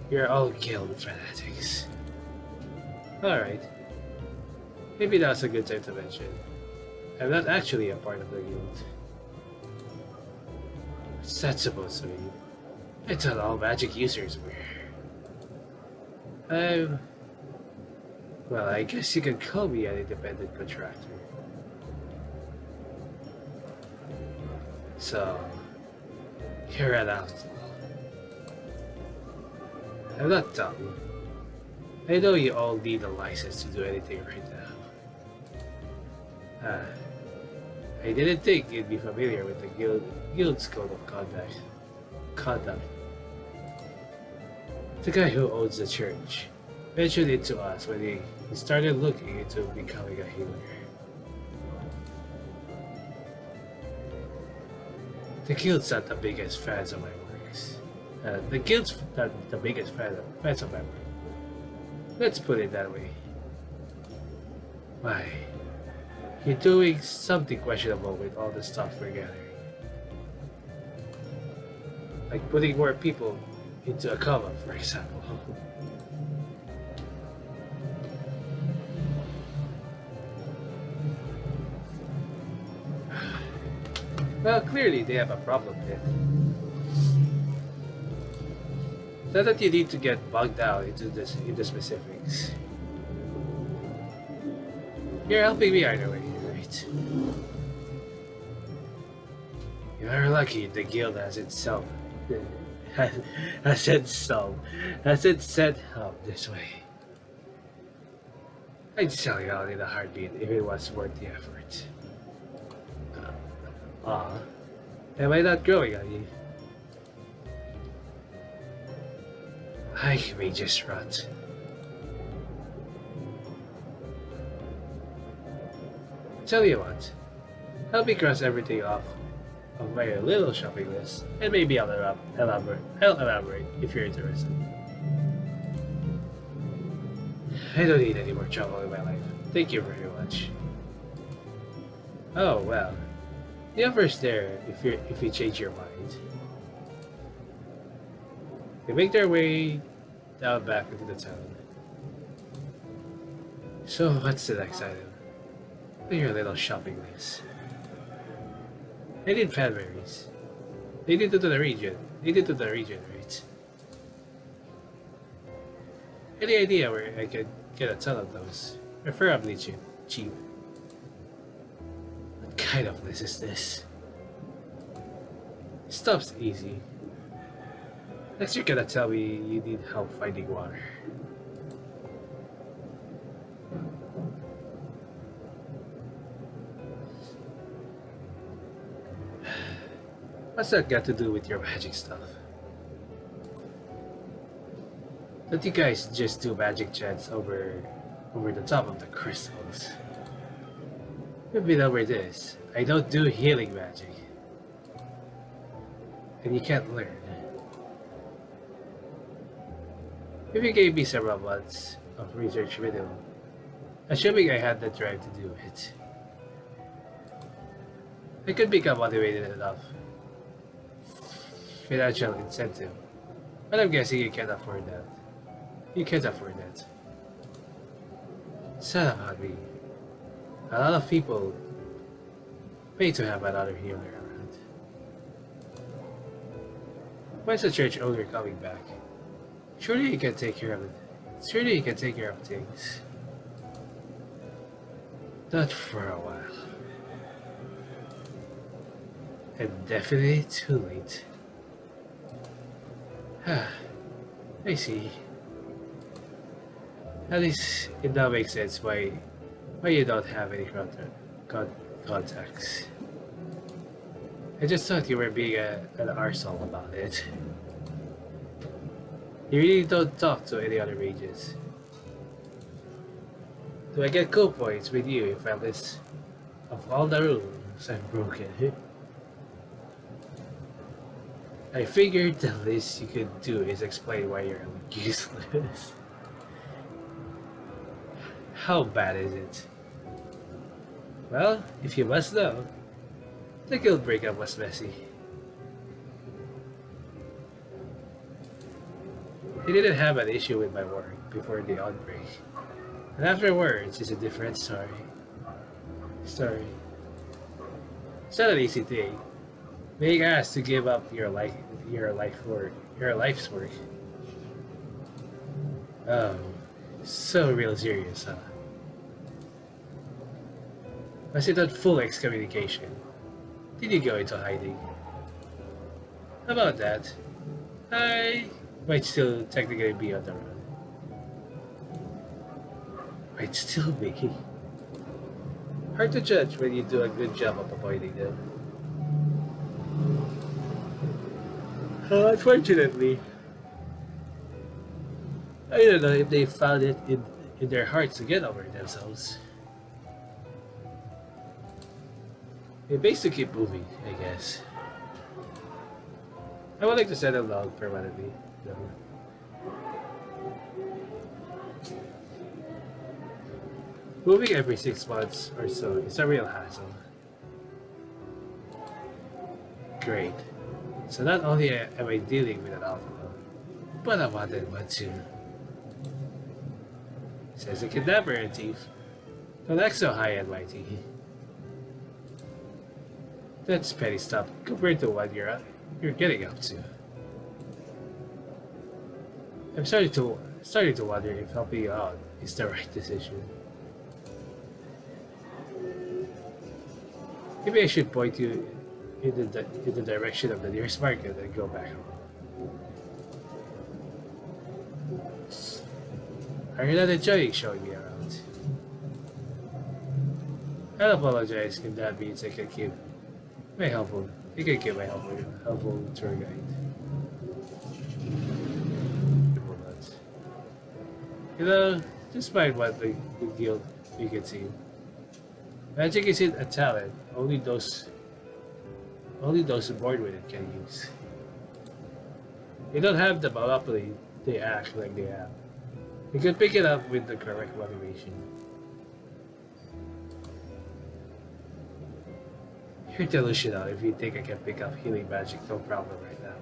you're all guild fanatics. Alright. Maybe that's a good time to mention. I'm not actually a part of the guild. What's that supposed to mean? I thought all magic users were. Well, I guess you could call me an independent contractor. So, you're an outlaw. I'm not dumb. I know you all need a license to do anything right now. I didn't think you'd be familiar with the guild's code of conduct. The guy who owns the church mentioned it to us when he started looking into becoming a healer. The guild's not the biggest fans of my works. The guild's not the biggest fans of my work. Let's put it that way. Why? You're doing something questionable with all the stuff we're gathering. Like putting more people into a coma, for example. Well, clearly they have a problem there. Not that you need to get bogged down into the specifics. You're helping me either way, right? You're lucky the guild has itself set up this way. I'd sell you out in a heartbeat if it was worth the effort. Am I not growing on you? I may just rot. Tell you what, help me cross everything off of my little shopping list, and maybe I'll elaborate if you're interested. I don't need any more trouble in my life. Thank you very much. Oh well, the offer's there if you change your mind. They make their way down back into the town. So what's the next item? Your little shopping list. I need fanberries. They need to the region. Right? Any idea where I could get a ton of those? Preferably cheap. What kind of list is this? Stuff's easy. Next you're gonna tell me you need help finding water. What's that got to do with your magic stuff? Don't you guys just do magic chants over the top of the crystals? You've been over this. I don't do healing magic. And you can't learn. If you gave me several months of research minimum, assuming I had the drive to do it, I could become motivated enough. Financial incentive. But I'm guessing you can't afford that. You can't afford that. Sad about me. A lot of people pay to have another healer around. When's the church owner coming back? Surely he can take care of Surely you can take care of things. Not for a while. And definitely too late. I see. At least it now makes sense why you don't have any contacts. I just thought you were being an arsehole about it. You really don't talk to any other mages. Do I get cool points with you if I list of all the rules I've broken? I figured the least you could do is explain why you're useless. How bad is it? Well, if you must know, the guild breakup was messy. He didn't have an issue with my work before the outbreak. And afterwards is a different story. It's not an easy thing. Being asked to give up your life's work. Oh, so real serious, huh? Was it on full excommunication? Did you go into hiding? How about that? I might still technically be on the run. Might still be. Hard to judge when you do a good job of avoiding them. Unfortunately, I don't know if they found it in their hearts to get over themselves. It makes you keep moving, I guess. I would like to settle down permanently, though. Moving every 6 months or so is a real hassle. Great. So not only am I dealing with an alcohol, but I wanted one too. Says a kidnapper and thief. Don't act so high and mighty. That's petty stuff compared to what you're getting up to. I'm starting to wonder if helping you out is the right decision. Maybe I should point you in the direction of the nearest market and go back home. Are you not enjoying showing me around? I'll apologize if that means I can keep my helpful. You can keep my helpful tour guide. You know, despite what the guild you can see, magic isn't a talent. Only those born with it can use. You don't have the monopoly. They act like they have. You can pick it up with the correct motivation. You're delusional if you think I can pick up healing magic no problem right now.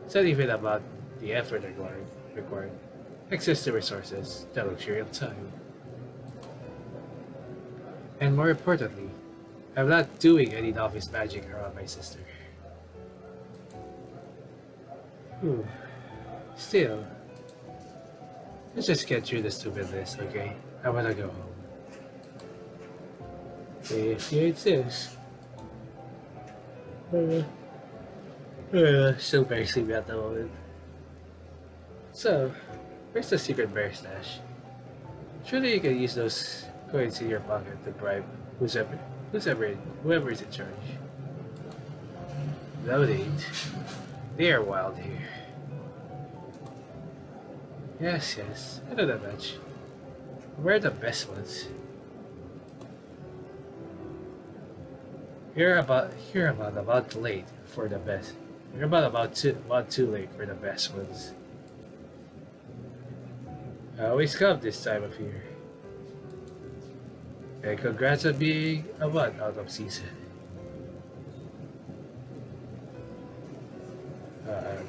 It's not even about the effort required. Access to resources, the luxury of time. And more importantly, I'm not doing any novice magic around my sister. Still, let's just get through the stupid list, okay? I wanna go home. If you insist. Still very sleepy at the moment. So, where's the secret bear stash? Surely you can use those coins in your pocket to bribe whoever is in charge. Loading. They are wild here. Yes, I know that much. We're the best ones. You're about late for the best. You're about too late for the best ones. I always come this time of year. And congrats on being a month out of season.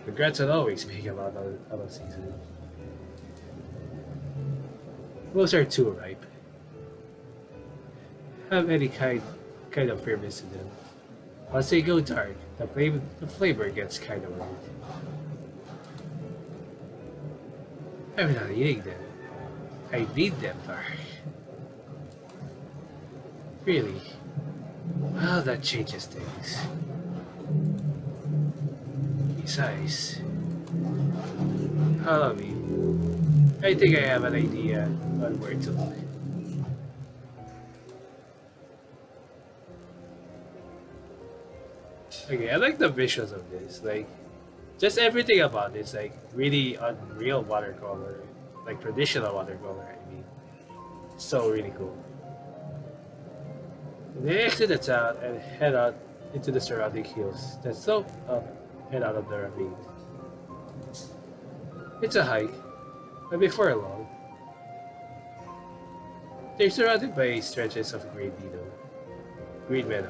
Congrats on always being a month out of season. Those are too ripe. Have any kind of firmness to them. Once they go dark, the flavor gets kind of weird. I'm not eating them. I need them, Dark. Really? Well, that changes things. Besides, follow me. I think I have an idea on where to look. Okay, I like the visuals of this. Like, just everything about it's like really unreal watercolor, like traditional watercolor. I mean, so really cool. They exit the town and head out into the surrounding hills that slope up and out of the ravine. It's a hike, but before long, they're surrounded by stretches of green meadow.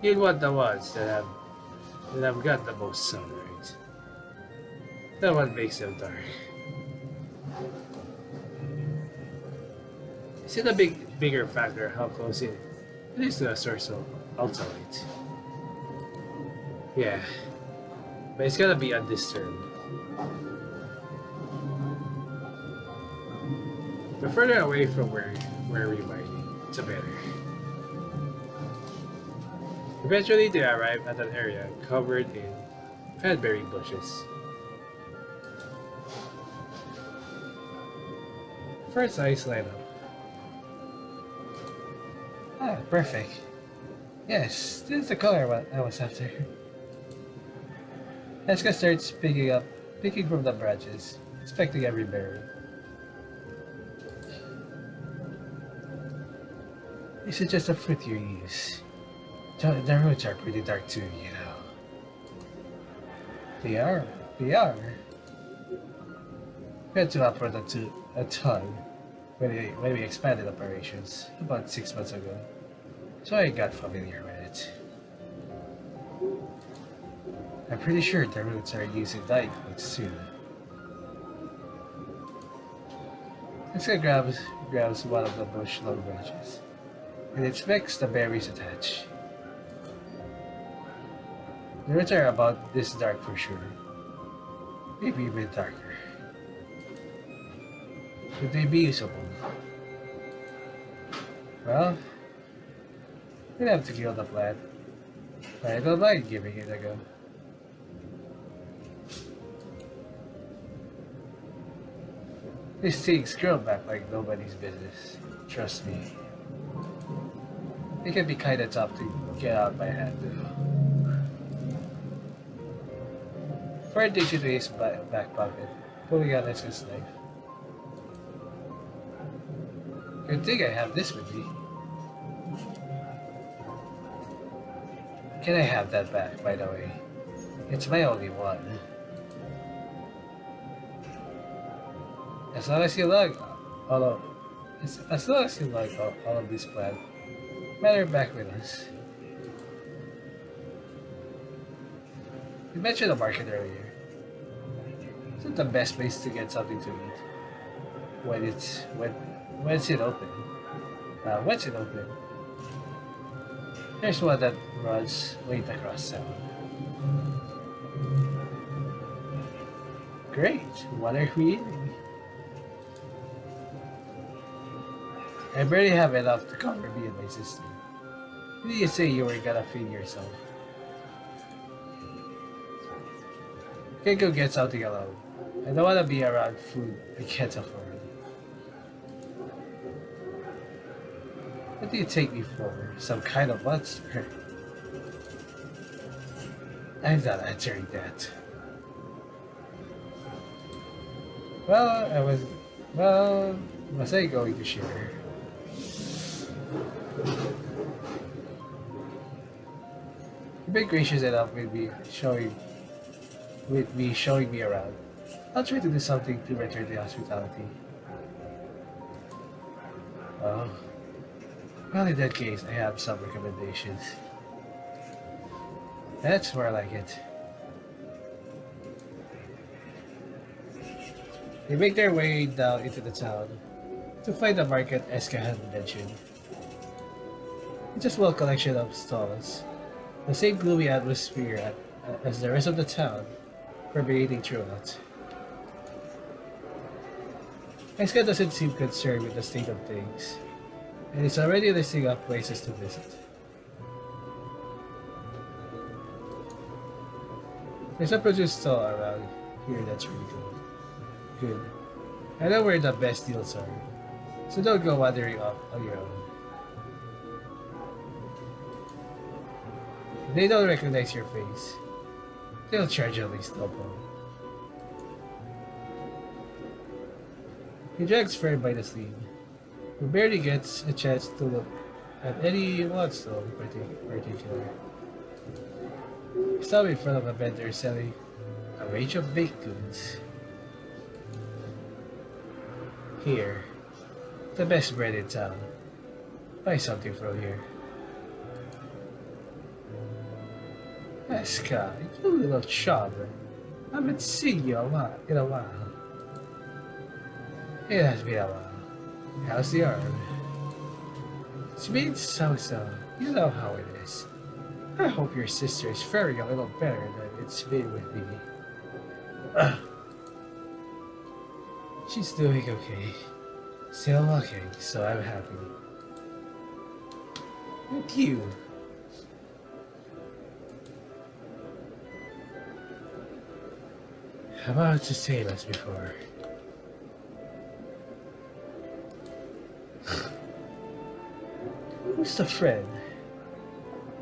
You'll want the ones that have got the most sunlight. That one makes them dark. Is it a bigger factor how close it is to a source of Altalite? Yeah, but it's gotta be undisturbed. The further away from where we're mining, the better. Eventually, they arrive at an area covered in cranberry bushes. First eyes light up. Ah, perfect. Yes, this is the color I was after. Eska starts picking from the branches, inspecting every berry. Is it just a fruit you use? The roots are pretty dark too, you know. They are. We had to upload a ton when we expanded operations about 6 months ago, so I got familiar with it. I'm pretty sure the roots are used in dyeing clothes too. Iska grabs one of the bush long branches and inspects the berries attached. The roots are about this dark for sure, maybe a bit darker. Could they be usable? Well, we'd have to kill the plant, but I don't mind giving it a go. These things grow back like nobody's business. Trust me. It can be kinda tough to get out by hand though. Fred digs into his back pocket, pulling out his knife. Good thing I have this with me. Can I have that back, by the way? It's my only one. As long as you lug all of this plant, matter back with us. You mentioned the market earlier. Isn't the best place to get something to eat when's it open? When's it open? There's one that runs late across town. Great. What are we eating? I barely have enough to cover me and my sister. Did you say you were gonna feed yourself? You can go get something alone. I don't wanna be around food I can't afford. What do you take me for? Some kind of monster? I'm not answering that. Was I going to share? You've been gracious enough with me showing me around. I'll try to do something to return the hospitality. Oh. Well, in that case, I have some recommendations. That's where I like it. They make their way down into the town to find the market Eska had mentioned. It's a small collection of stalls, the same gloomy atmosphere as the rest of the town, permeating throughout. Eska doesn't seem concerned with the state of things, and is already listing up places to visit. There's a produce stall around here that's really good. Good. I know where the best deals are, so don't go wandering off on your own. If they don't recognize your face, they'll charge at least double. He drags Fred by the sleeve, who barely gets a chance to look at any one stall in particular. Stop in front of a vendor selling a range of baked goods. Here, the best bread in town. Buy something from here. Eska, you little chub. I haven't seen you in a while. It has been a while. How's the arm? It's been so-so. You know how it is. I hope your sister is faring a little better than it's been with me. She's doing okay. Still walking, so I'm happy. And you? About the same as before. Who's the friend?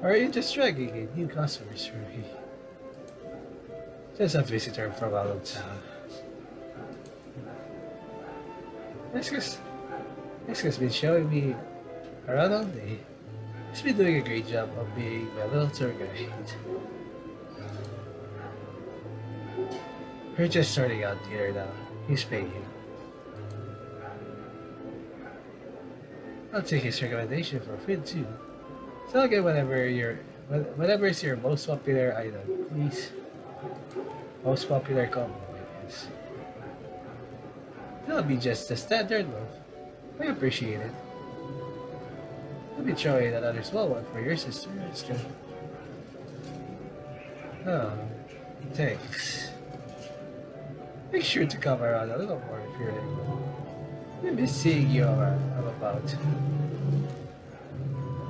Are you just dragging in new customers for me? Just a visitor from out of town. Eska's been showing me around all day. He's been doing a great job of being my little tour guide. We're just starting out here now. He's paying him. I'll take his recommendation for Finn too. So I'll get whatever's your most popular item, please. Most popular combo, I guess. That'll be just the standard one. I appreciate it. I'll be throwing another small one for your sister, Eska. Oh, thanks. Make sure to come around a little more if you're able. I miss seeing you around. I'm about.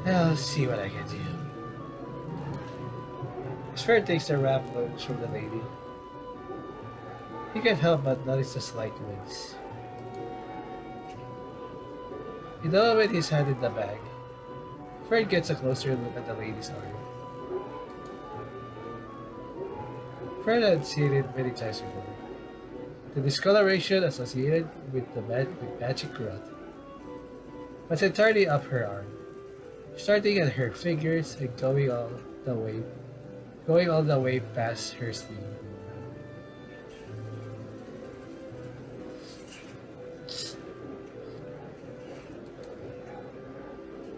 I'll see what I can do. Swear takes the wrap looks from the lady. He can't help but notice the slight wince. You know when he's hand in the bag, Fred gets a closer look at the lady's arm. Fred had seen it many times before. The discoloration associated with magic growth was entirely up her arm, starting at her fingers and going all the way past her sleeve.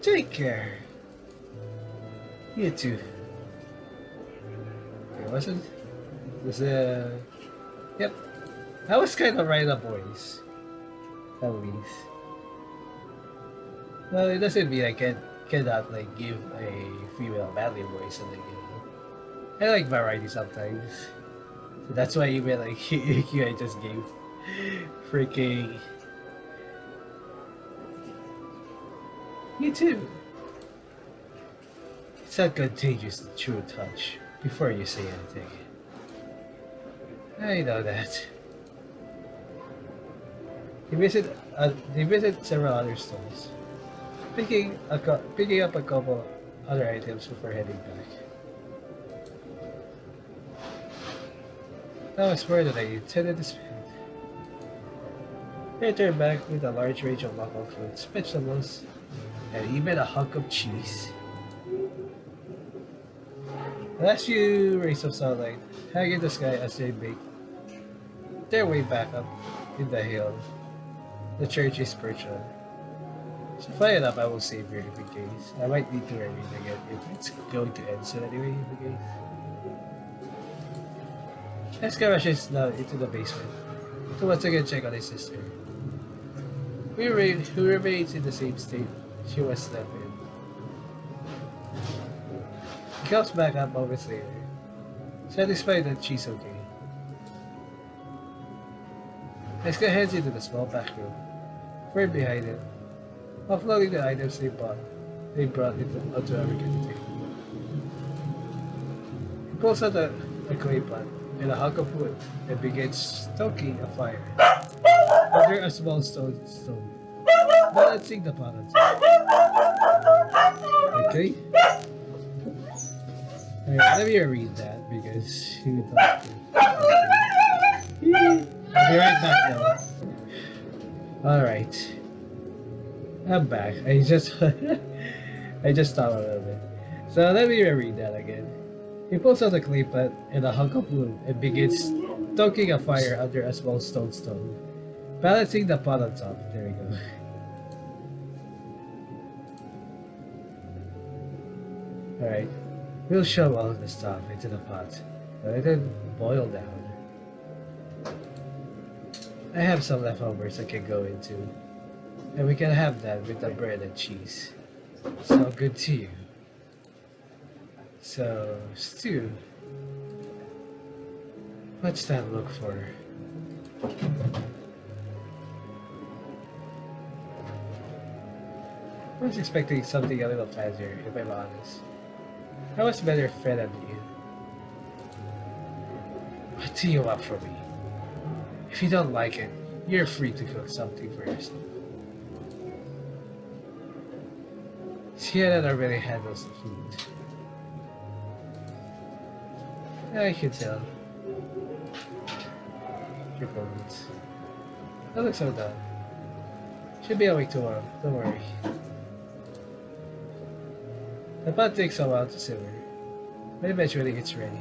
Take care. You too. It wasn't. It was Yep. I was kind of right up boys. At least. Well, it doesn't mean I cannot like give a female manly voice something, you know. I like variety sometimes. So that's why even like I just gave freaking you too. It's not contagious the true touch before you say anything. I know that. They visit several other stores, picking up a couple other items before heading back. That was more than I intended to spend. They returned back with a large range of local fruits, vegetables, and even a hunk of cheese. The last few rays of sunlight hang in the sky as they make their way back up in the hill the church is perched on. So funny enough, I will save here if in case. I might need to reread again if it's going to end soon anyway in the case. Eska rushes now into the basement to once again check on his sister, who remains in the same state she was left in. He comes back up moments later, satisfied that she's okay. Eska heads into the small back room. Fred behind it, offloading the items they brought onto a rickety table. He pulls out a clay pot and a hunk of wood and begins stoking a fire under a small stone stove, balancing the pot on top. Okay? Alright, let me read that because you thought. I'll be right back now. Alright. I'm back. I just stopped a little bit. So let me read that again. He pulls out a clay pot and a hunk of wood and begins stoking a fire under a small stone stove, balancing the pot on top. There we go. Alright. We'll shove all of the stuff into the pot. Let it boil down. I have some leftovers I can go into. And we can have that with the bread and cheese. So good to you. So, stew. What's that look for? I was expecting something a little fancier, if I'm honest. I was better fed than you. What do you want from me? If you don't like it, you're free to cook something for yourself. Sienna already handles the food. I can tell. Your bones. That looks so done. Should be awake tomorrow, don't worry. The pot takes a while to simmer, but eventually it's ready.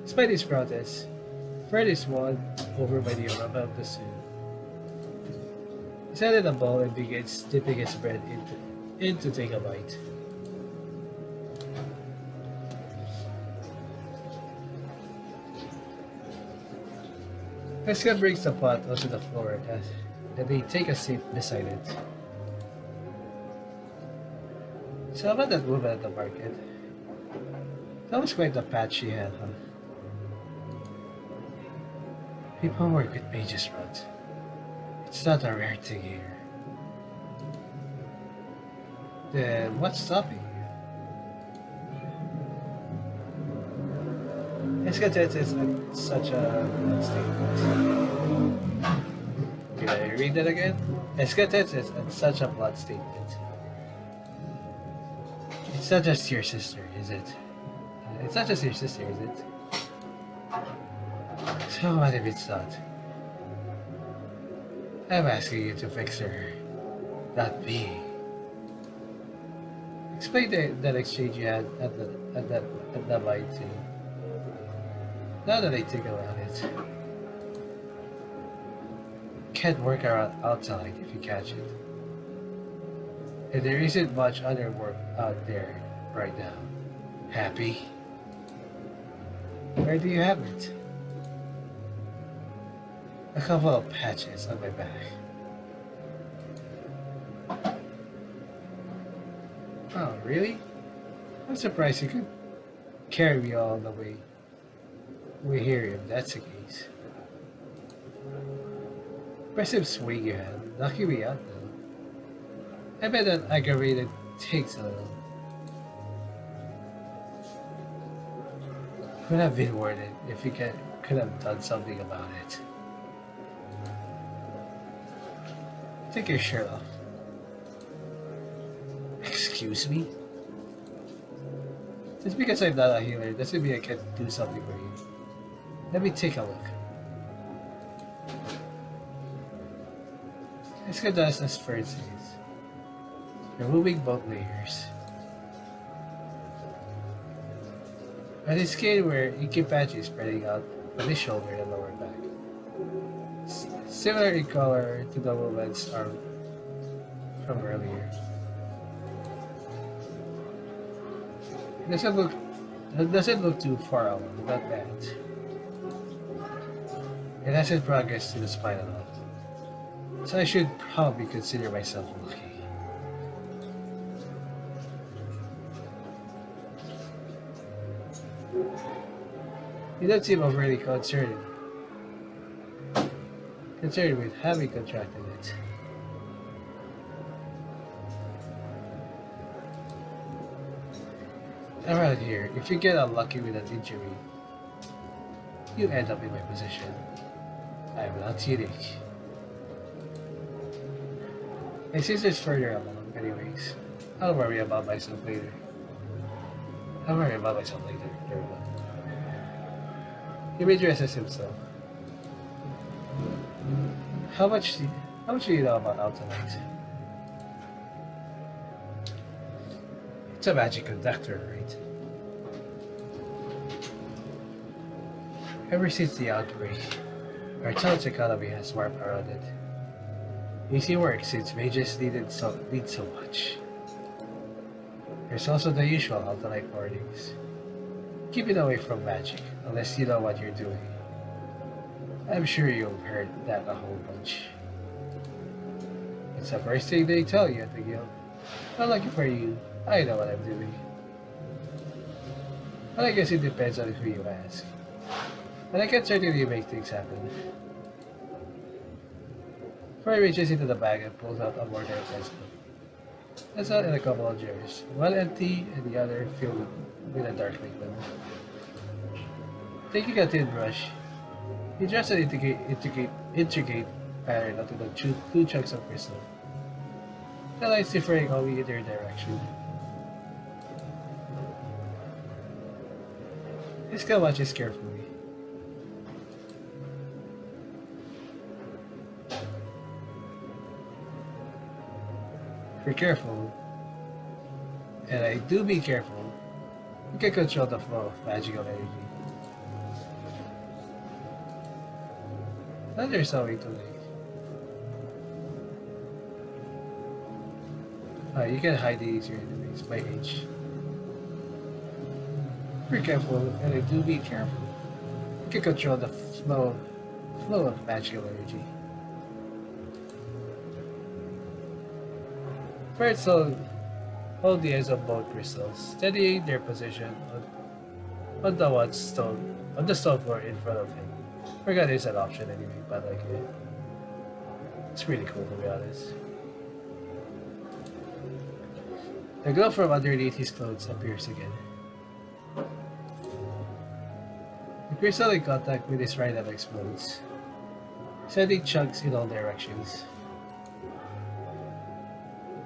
Despite his protests, Fred is won over by the aroma of the soup. He sat in a bowl and begins dipping his bread in to take a bite. Eska brings the pot onto the floor and they take a seat beside it. So about that woman at the market. That was quite the patch she had, huh? People work with mages, right? It's not a rare thing here. Then what's stopping you? Escatet is such a statement. Did I read that again? Escatet is such a blunt statement. It's not just your sister, is it? It's not just your sister, is it? So what if it's not? I'm asking you to fix her, not me. Explain that exchange you had at that light too. Now that I think about it, can't work around Altalite if you catch it. And there isn't much other work out there right now. Happy? Where do you have it? A couple of patches on my back. Oh, really? I'm surprised you could carry me all the way. We hear if that's the case. Impressive swing you had. Lucky me out though. I bet that aggravated takes a little. Would have been worth it if you could have done something about it. Take your shirt off. Excuse me? Just because I'm not a healer doesn't mean I can't do something for you. Let me take a look. Let's go down as Fred says. Removing both layers. On his skin were inky patches spreading out from his shoulder and lower back. Similar in color to the woman's arm from earlier. It doesn't look too far out, not bad. It hasn't progressed to the spine at all. So I should probably consider myself lucky. You don't seem overly concerned. concerned with having contracted it. Around here, if you get unlucky with an injury, you end up in my position. I'm not unique. My sister's further along, anyways. I'll worry about myself later. There we go. He redresses himself. How much do you know about Altalite? It's a magic conductor, right? Ever since the outbreak, our town's economy has warped around it. Easy work since mages need so much. There's also the usual Altalite warnings. Keep it away from magic, unless you know what you're doing. I'm sure you've heard that a whole bunch. It's the first thing they tell you at the guild. Not lucky for you, I know what I'm doing. But I guess it depends on who you ask. And I can certainly make things happen. Fry reaches into the bag and pulls out a mortar pencil. That's out in a couple of jars, one empty and the other filled with a dark liquid. Taking a thin brush, he draws an intricate pattern onto the two chunks of crystal. The lines differing only in their direction. His skill watches carefully. If you're careful, and I do be careful, you can control the flow of magical energy. Now there's no way too late. You can hide these your enemies by age. Be careful, and I do be careful. You can control the flow of magical energy. First, hold the ends of both crystals, steadying their position on the stone floor in front of him. Forgot there's an option anyway, but like it's pretty cool to be honest. The glow from underneath his clothes appears again. The crystal in contact with his rhino explodes, sending chunks in all directions.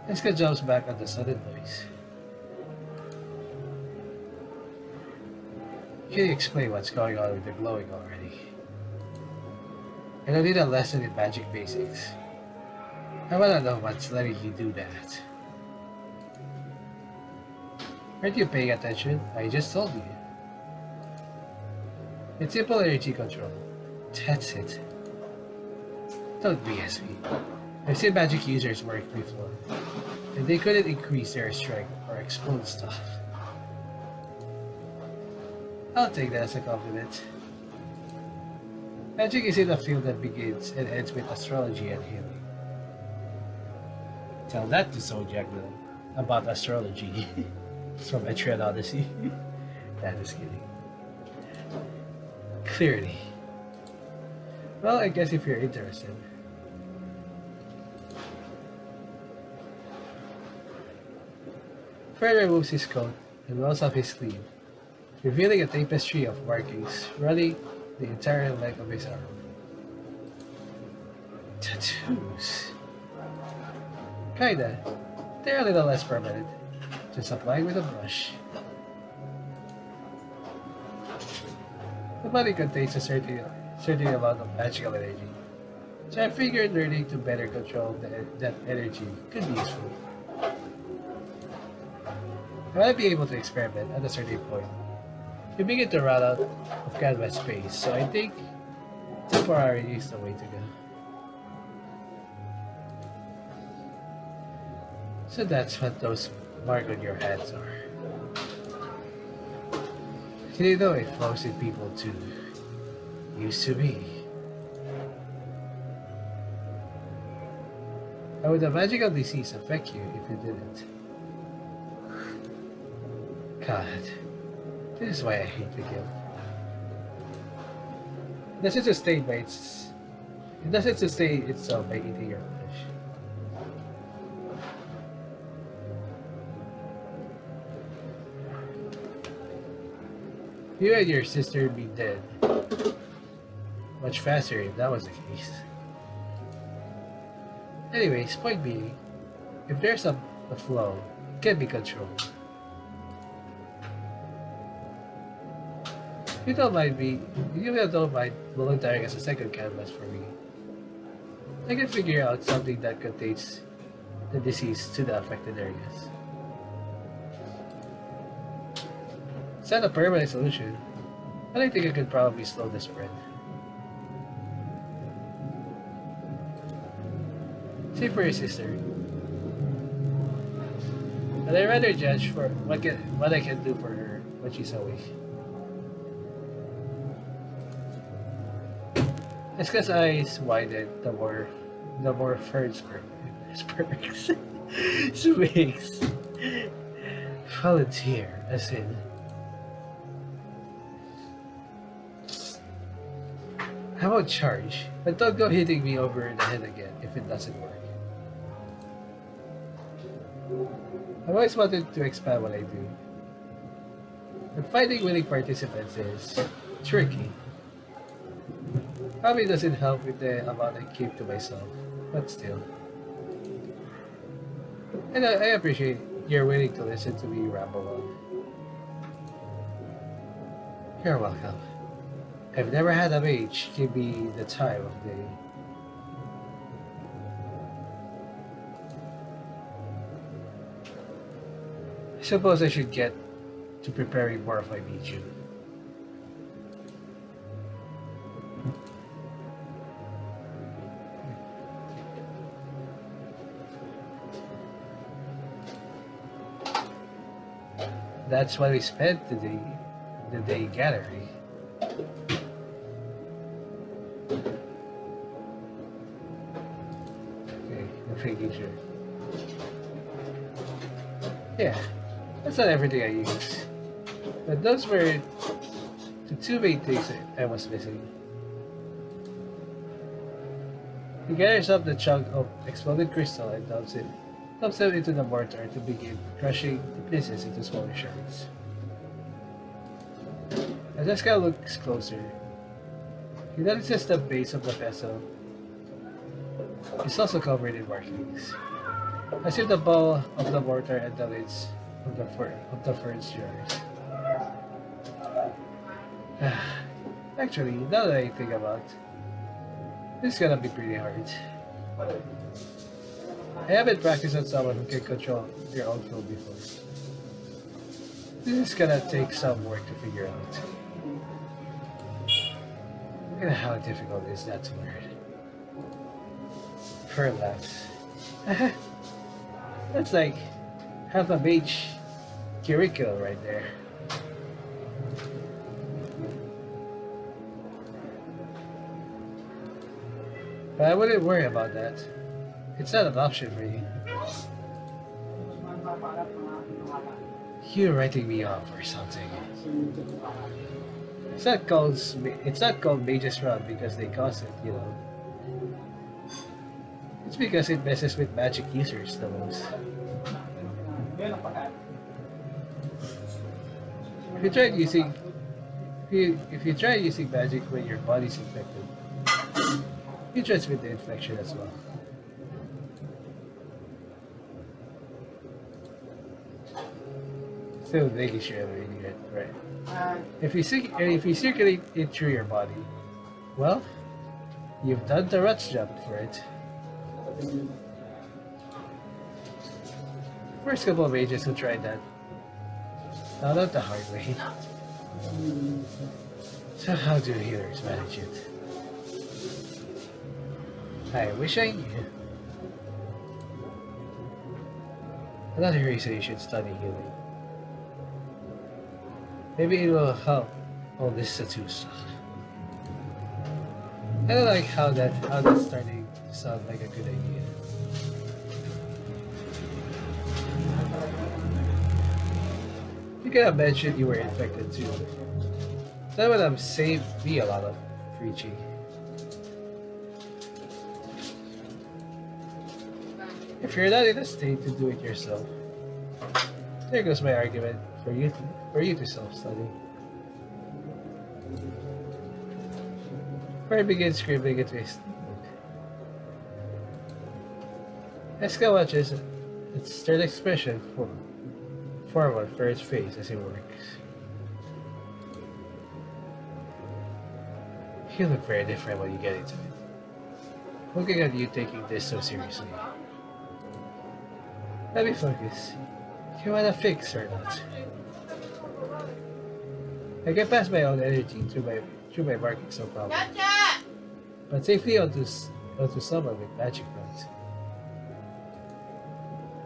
Eska jumps back at the sudden noise. Can you explain what's going on with the glowing already? And I need a lesson in magic basics. I wanna know what's letting you do that. Aren't you paying attention? I just told you. It's simple energy control. That's it. Don't BS me. I've seen magic users work before, and they couldn't increase their strength or explode stuff. I'll take that as a compliment. Magic is in a field that begins and ends with astrology and healing. Tell that to Zodiac about astrology. It's from Etrian Odyssey. That is kidding. Clearly. Well, I guess if you're interested. Fred removes his coat and rolls up his sleeve, revealing a tapestry of markings running the entire length of his arm. Tattoos. Kinda. They're a little less permanent. Just applying with a brush. The body contains a certain amount of magical energy, so I figured learning to better control that energy could be useful. I might be able to experiment at a certain point. You begin to run out of canvas space, so I think temporary is the way to go. So that's what those marks on your hands are. Did you know it flows in people too? Used to be. How would a magical disease affect you if you didn't? God, this is why I hate the guild. This is sustained by its It doesn't sustain itself by eating your flesh. You and your sister would be dead much faster if that was the case. Anyways, point being, if there's a flow, it can be controlled. You don't mind volunteering as a second canvas for me. I can figure out something that contains the disease to the affected areas. It's not a permanent solution, but I think I could probably slow the spread. Same for your sister. But I'd rather judge for what I can do for her when she's awake. As Ka's eyes widen, the more Fern sparks swings. Volunteer, as in. I won't charge, but don't go hitting me over the head again if it doesn't work. I've always wanted to expand what I do, but finding willing participants is tricky. Probably doesn't help with the amount I keep to myself, but still. And I appreciate you're willing to listen to me ramble on. You're welcome. I've never had a mage give me the time of day. I suppose I should get to preparing more if I meet you. That's why we spent the day gathering. Okay, I'm making sure. Yeah, that's not everything I use. But those were the two main things I was missing. He gathers up the chunk of exploded crystal and dumps them into the mortar to begin crushing the pieces into smaller shards. As Jessica looks closer, he notices the base of the vessel is also covered in markings, as if the ball of the mortar and the lids of the furnace jars. Actually, now that I think about it, this is gonna be pretty hard. I haven't practiced on someone who can control their own flow before. This is gonna take some work to figure out. Look at how difficult is that to learn. Fern laughs. That's like half a mage curriculum right there. But I wouldn't worry about that. It's not an option for you. You're writing me off or something. It's not called Mage's Run because they cause it, you know. It's because it messes with magic users the most. If you try using magic when your body's infected, you transmit the infection as well. Still making sure I'm reading it right. If you circulate it through your body, well, you've done the rut's job for it. First couple of mages who tried that, found out the hard way. So how do healers manage it? I wish I knew. Another reason you should study healing. Maybe it will help all this tattoo stuff. I don't like how that's starting to sound like a good idea. You could have mentioned you were infected too. That would have saved me a lot of preaching. If you're not in a state to do it yourself, there goes my argument for you to self-study. Before I begin scribbling into his notebook, Eska watches its stern expression forward for its face as he works. You look very different when you get into it. Looking at you taking this so seriously. Let me focus. You wanna fix or not? I can pass my own energy through my markings no problem. But safely onto someone with magic runs.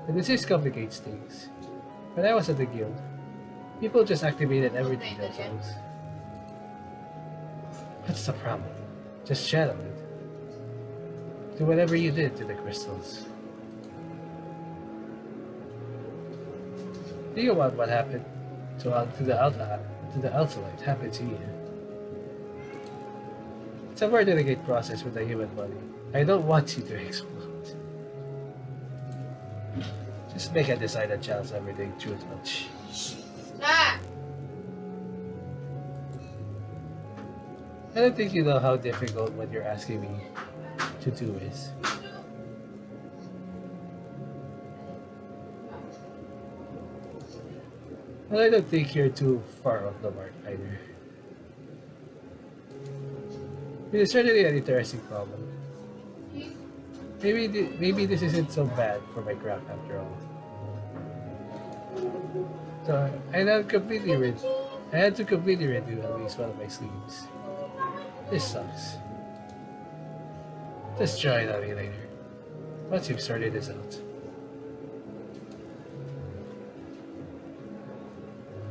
And this complicates things. When I was at the guild, people just activated everything themselves. What's the problem? Just channel it. Do whatever you did to the crystals. Do you want what happened to the Altalite happen to you? It's a more delicate process with the human body. I don't want you to explode. Just make a decided chance everything too much. I don't think you know how difficult what you're asking me to do is. But I don't think you're too far off the mark either. It is certainly an interesting problem. Maybe this isn't so bad for my craft after all. So I had to completely redo at least one of my sleeves. This sucks. Just try it on me later. Once you've sorted this out.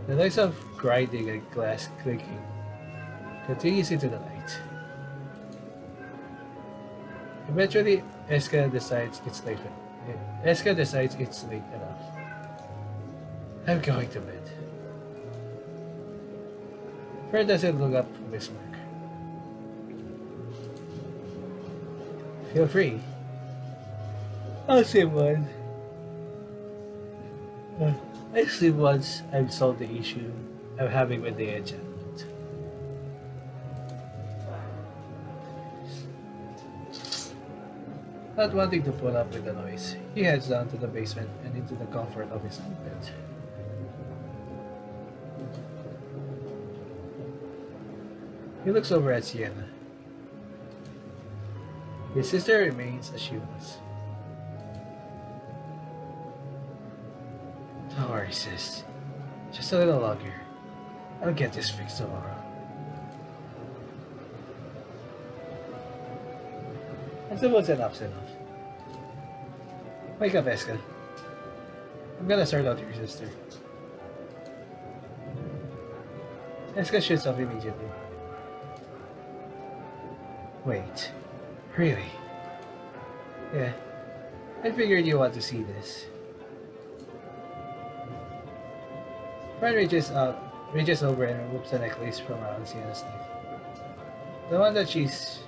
The noise of grinding and glass clinking continues into the night. Eventually, Eska decides it's late enough. I'm going to bed. Fred doesn't look up from his work. Feel free. I'll sleep one. I sleep once I've solved the issue I'm having with the enchantment. Not wanting to put up with the noise, he heads down to the basement and into the comfort of his own bed. He looks over at Sienna. His sister remains as she was. Don't worry, sis. Just a little longer. I'll get this fixed tomorrow. I suppose enough's enough. Wake up, Eska. I'm gonna sort out your sister. Eska shoots off immediately. Wait. Really? Yeah. I figured you want to see this. Fran reaches over and removes the necklace from around Sienna's neck. The one that she's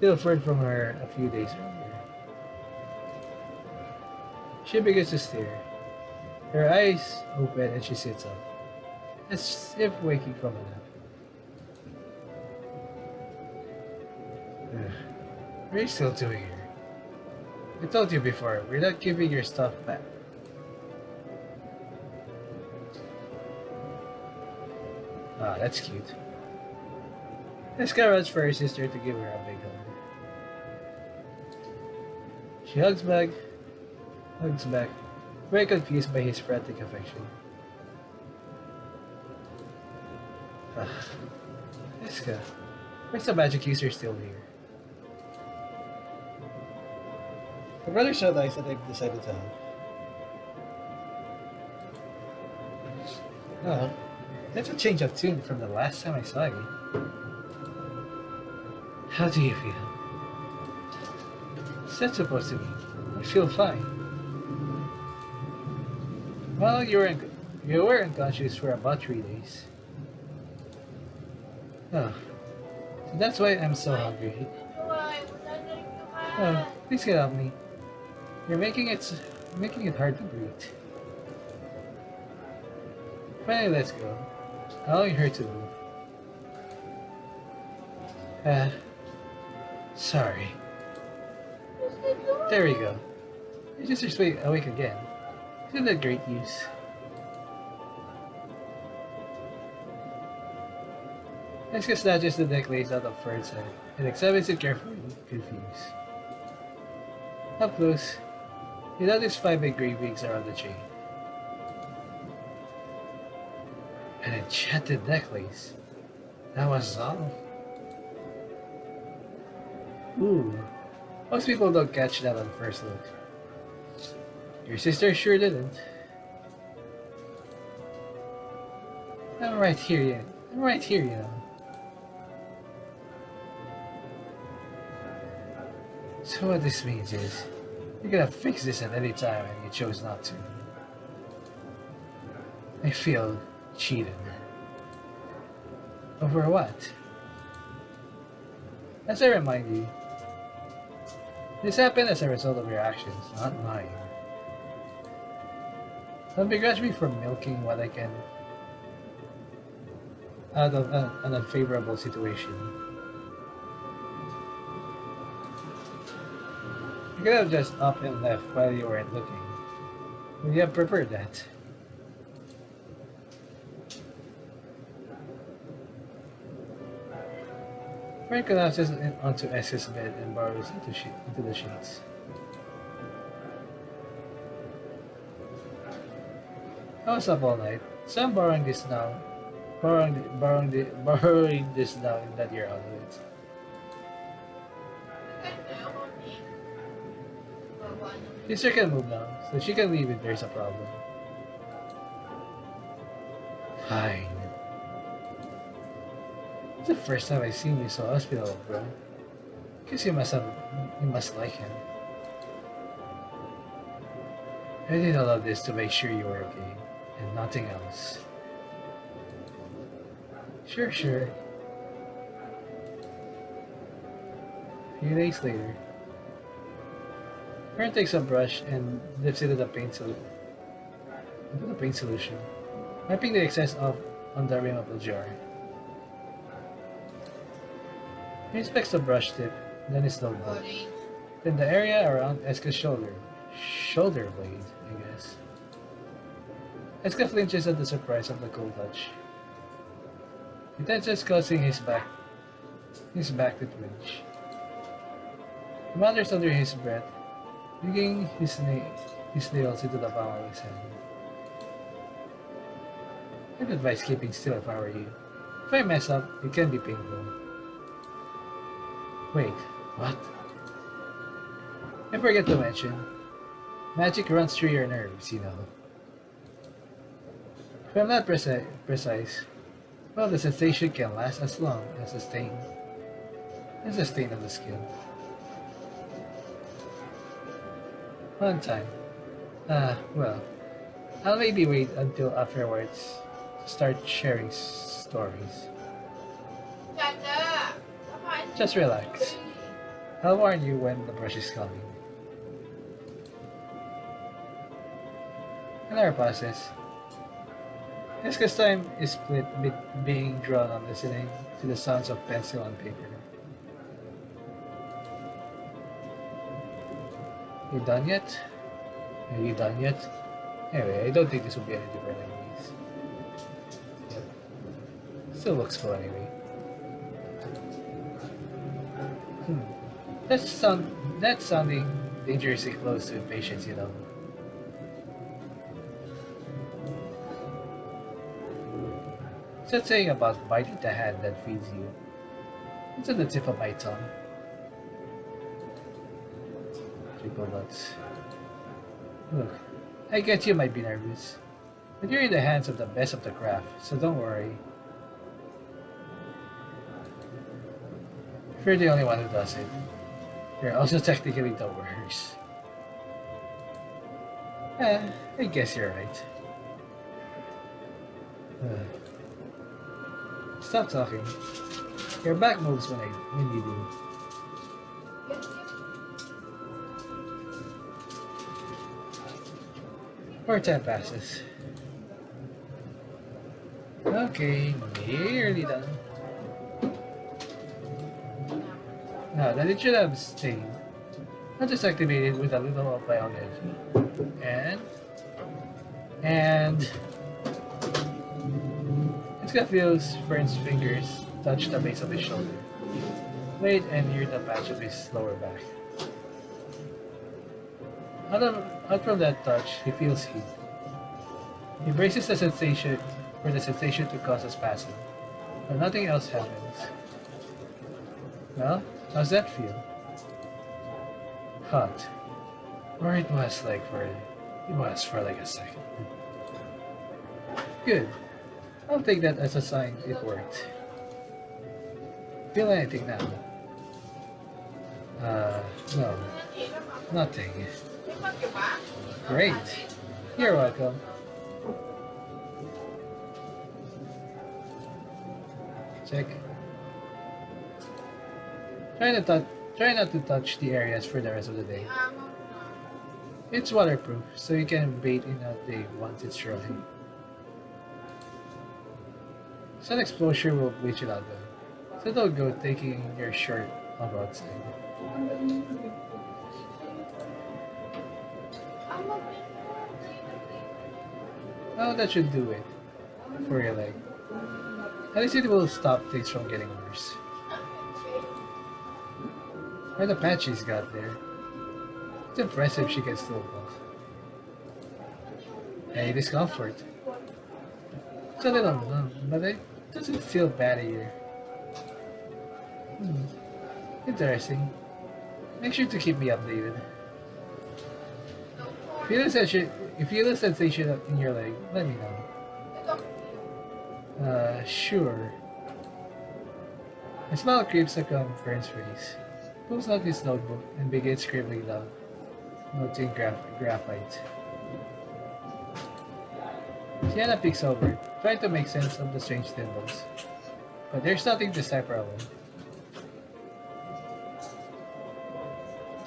pilfered from her a few days earlier. She begins to stare. Her eyes open and she sits up, as if waking from a nap. What are you still doing here? I told you before, we're not giving your stuff back. Ah, that's cute. Eska runs for her sister to give her a big hug. She hugs back, very confused by his frantic affection. Ah, Eska, where's the magic user still here? The brother so nice that I've decided to hug. Oh, that's a change of tune from the last time I saw you. How do you feel? What's that supposed to mean? I feel fine. Well, you were unconscious for about 3 days. Oh, so that's why I'm so hungry. Oh, please get help me. You're making it hard to breathe. Finally, let's go. Allowing her to move. Sorry. There we go. Your sister's awake again. Isn't that great news? Eska snatches the necklace out of Ferd's head and examines it carefully, confused. Up close, you notice 5 engravings around the chain. An enchanted necklace. That was all. Ooh, most people don't catch that on first look. Your sister sure didn't. I'm right here, you know. So what this means is, you could have fixed this at any time and you chose not to. I feel cheated. Over what? As I remind you, this happened as a result of your actions, not mine. Don't begrudge me for milking what I can out of an unfavorable situation. You could have just up and left while you weren't looking. Would you have preferred that? Frank collapses onto Eska's bed and burrows into the sheets. I was up all night, so I'm borrowing this now. Borrowing this now that you're out of it. Sister can move now, so she can leave if there's a problem. Fine. It's the first time I've seen you so hospitable, bro. Guess you must like him. I did all of this to make sure you were okay, and nothing else. Sure. A few days later, Fern takes a brush and dips it into the paint solution, wiping the excess off on the rim of the jar. He inspects the brush tip, then his notebook, then the area around Eska's shoulder blade, I guess. Eska flinches at the surprise of the cold touch. He tenses, causing his back to twitch. He mutters under his breath, digging his nails into the palm of his hand. I'd advise keeping still if I were you. If I mess up, it can be painful. Wait, what? I forget to mention, magic runs through your nerves, you know. If I'm not precise, well, the sensation can last as long as the stain of the skin. One time. Well, I'll maybe wait until afterwards to start sharing stories. Just relax. I'll warn you when the brush is coming. Another process. Eska's time is split being drawn on listening to the sounds of pencil on paper. You done yet? Are you done yet? Anyway, I don't think this will be any different anyways. Yep. Still looks cool anyway. That's sounding dangerously close to impatience, you know. It's that saying about biting the hand that feeds you. It's on the tip of my tongue. Triple nuts. Look, I get you might be nervous, but you're in the hands of the best of the craft, so don't worry. If you're the only one who does it, you're also technically the worst. I guess you're right. Stop talking. Your back moves when you do. More time passes. Okay, nearly done. Now that it should have stayed, I'll just activate it with a little of biology. And it's got feels Fern's fingers touch the base of his shoulder. Wait and near the patch of his lower back. Out from that touch, he feels heat. He braces the sensation for the sensation to cause a spasm, but nothing else happens. Well, how's that feel? Hot. Or it was for like a second. Good. I'll take that as a sign it worked. Feel anything now? No. Nothing. Great. You're welcome. Check. Try not to touch the areas for the rest of the day. It's waterproof, so you can bathe in a day once it's dry. Sun exposure will bleach it out though, so don't go taking your shirt off outside. Oh, that should do it for your leg. At least it will stop things from getting worse. What a patch she's got there. It's impressive she can still walk. Any discomfort? It's a little numb, but it doesn't feel bad here. Interesting. Make sure to keep me updated. If you feel a sensation in your leg, let me know. Sure. A smile creeps across Fern's face. Pulls out his notebook and begins scribbling down, noting graphite. Sienna peeks over, trying to make sense of the strange symbols. But there's nothing decipherable.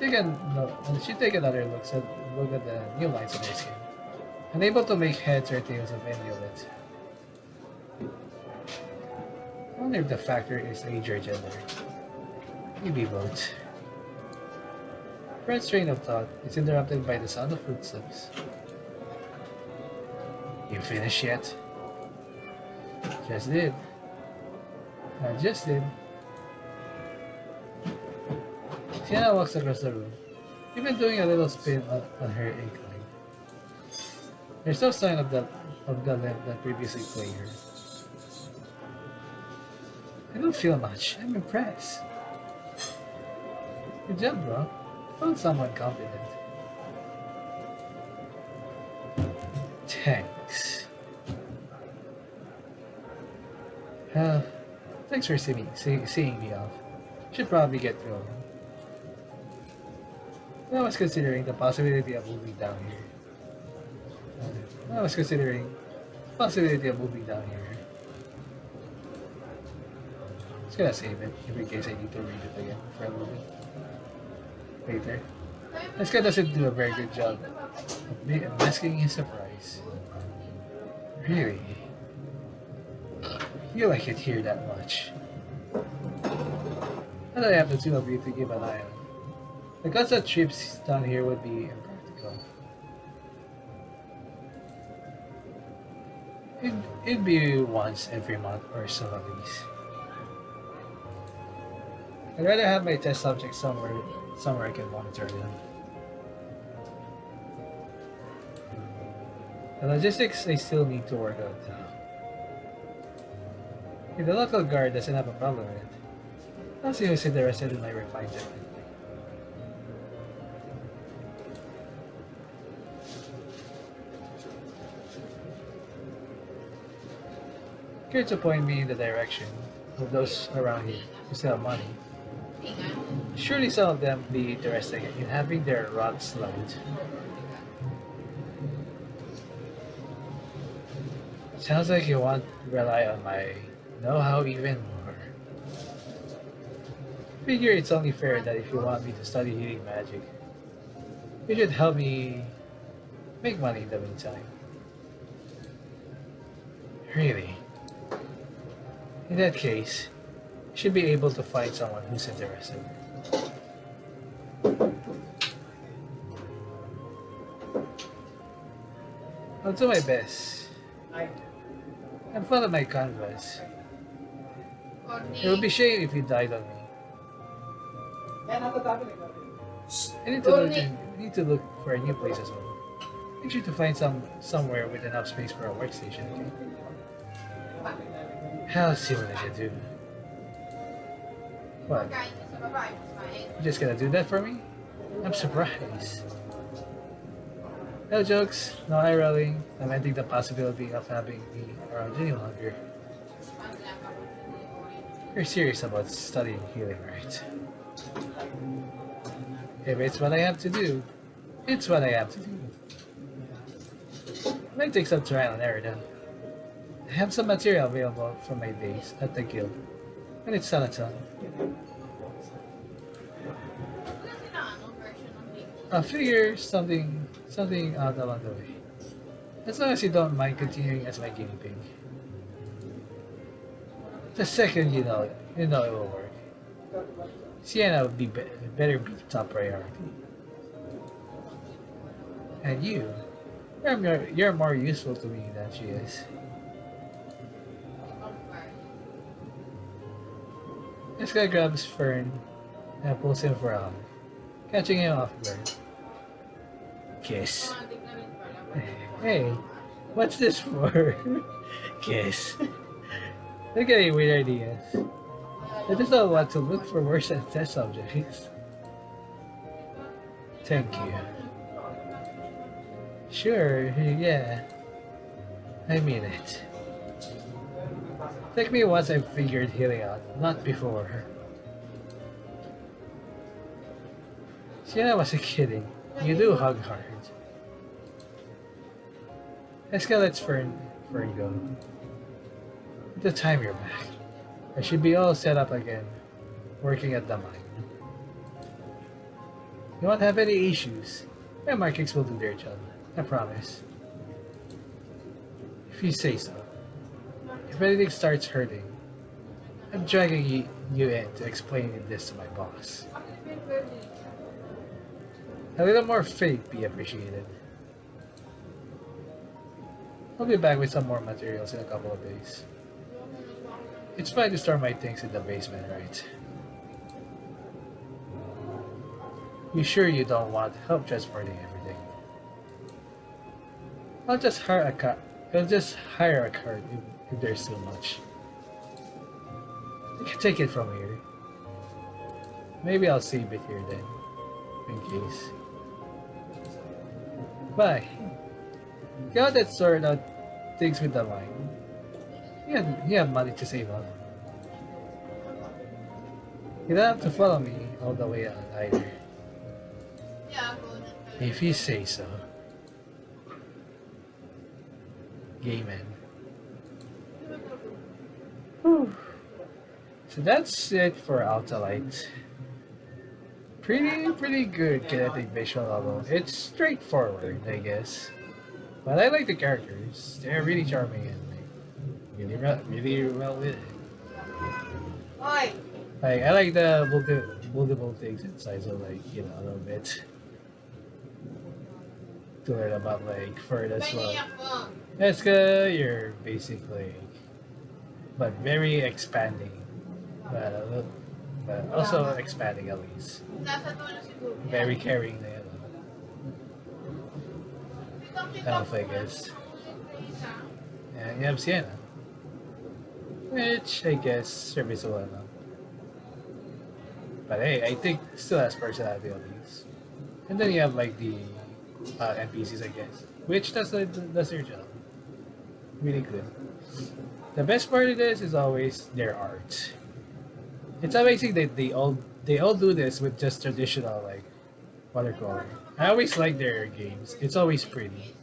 She takes another look at the new lines on her skin, unable to make heads or tails of any of it. I wonder if the factor is age or gender. Maybe both. Fred's train of thought is interrupted by the sound of footsteps. You finished yet? Just did. I just did. Sienna walks across the room, even doing a little spin on her incline. There's no sign of the limp that previously plagued her. I don't feel much. I'm impressed. Good job, bro. Found someone competent. Thanks. Thanks for seeing me off. Should probably get going. I was considering the possibility of moving down here. Just gonna save it, in case I need to read it again for a little bit later. This guy doesn't do a very good job of masking his surprise. Really? You like it here that much? What do I have the two of you to keep an eye on? The constant trips down here would be impractical. It'd be once every month or so at least. I'd rather have my test subjects somewhere I can monitor them. The logistics I still need to work out now. If the local guard doesn't have a problem with it, I'll see who's interested in my refined technique. Care to point me in the direction of those around here who still have money? Surely some of them be interested in having their rods slugged. Sounds like you want to rely on my know-how even more. Figure it's only fair that if you want me to study healing magic, you should help me make money in the meantime. Really? In that case, you should be able to find someone who's interested. I'll do my best. I'm fond of my canvas. It would be shame if you died on me. I need to look for a new place as well. Make sure to find somewhere with enough space for a workstation, okay? I'll see what I can do. What? You just gonna do that for me? I'm surprised. No jokes, no eye rolling, lamenting the possibility of having me around any longer. You're serious about studying healing, right? If it's what I have to do, it's what I have to do. Might take some trial and error then. I have some material available from my days at the guild, and it's Salaton. I'll figure something out along the way. As long as you don't mind continuing as my guinea pig. The second you know it will work. Sienna would be better be top priority. And you're more useful to me than she is. This guy grabs Fern and pulls him for a hug, catching him off guard. Kiss. Hey, what's this for? Kiss. Look at any weird ideas. I just don't want to look for worse than test subjects. Thank you. Sure, yeah. I mean it. Take me once I've figured healing out, not before. Sienna wasn't kidding. You do hug hard. Eska lets Fern go. At the time you're back, I should be all set up again, working at the mine. You won't have any issues. My markings will do their job, I promise. If you say so. If anything starts hurting, I'm dragging you in to explain this to my boss. A little more faith be appreciated. I'll be back with some more materials in a couple of days. It's fine to store my things in the basement, right? You sure you don't want help transporting everything? I'll just hire a cart if there's too much. You can take it from here. Maybe I'll save it here then, in case. Bye. Got that sorted out things with the mine. You have money to save up. You don't have to follow me all the way out either. If you say so. Gay man. Whew. So that's it for Altalite. Pretty good kinetic visual novel. It's straightforward, I guess. But I like the characters. They're really charming and really well written. Like I like the multiple things inside, so like, you know, a little bit to learn about like Ferd as well. Eska, you're basically but very expanding. But also expanding at least. Very caring there. Elf, I guess. And you have Sienna, which I guess serviceable enough. But hey, I think still has personality at least. And then you have like the NPCs, I guess, which does their job. Really good. The best part of this is always their art. It's amazing that they all do this with just traditional like watercolor. I always like their games. It's always pretty.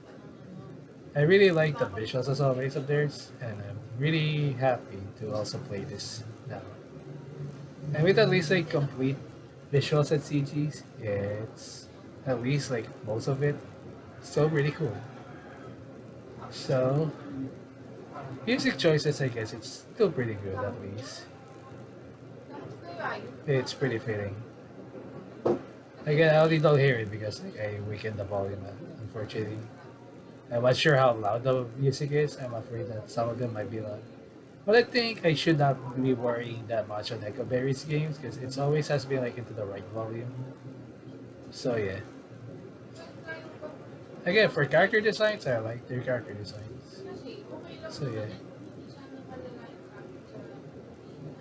I really like the visuals as always of theirs, and I'm really happy to also play this now. And with at least like complete visuals at CGs, it's at least like most of it. Still really cool. So, music choices, I guess it's still pretty good at least. It's pretty fitting. Again, I only don't hear it because like, I weakened the volume, unfortunately. I'm not sure how loud the music is. I'm afraid that some of them might be loud. But I think I should not be worrying that much on Ekkoberry's games because it's always has been like into the right volume. So yeah. Again, for character designs, I like their character designs. So yeah.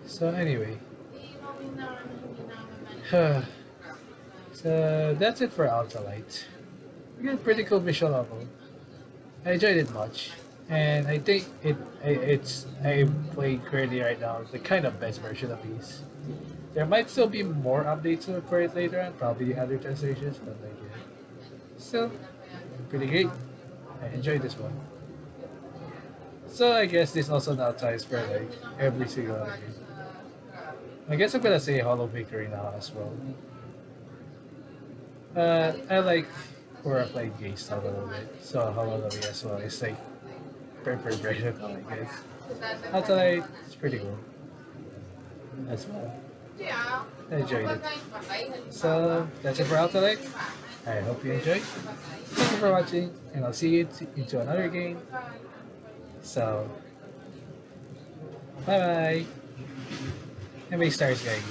So anyway. So that's it for Altalite. Again, pretty cool visual novel. I enjoyed it much, and I think it's I played currently right now the kind of best version of these. There might still be more updates for it later on, probably other translations, but like yeah. Still pretty great. I enjoyed this one. So I guess this also now ties for like every single other game. I guess I'm gonna say Hollow Victory now as well. I like or I played Geist a little bit, so Holonomy as well. It's like perfect version of I guess. Altalite, it's pretty cool as well. I enjoyed it. So that's it for Altalite. I hope you enjoyed. Thank you for watching, and I'll see you into another game. So, bye bye. And may stars, guys.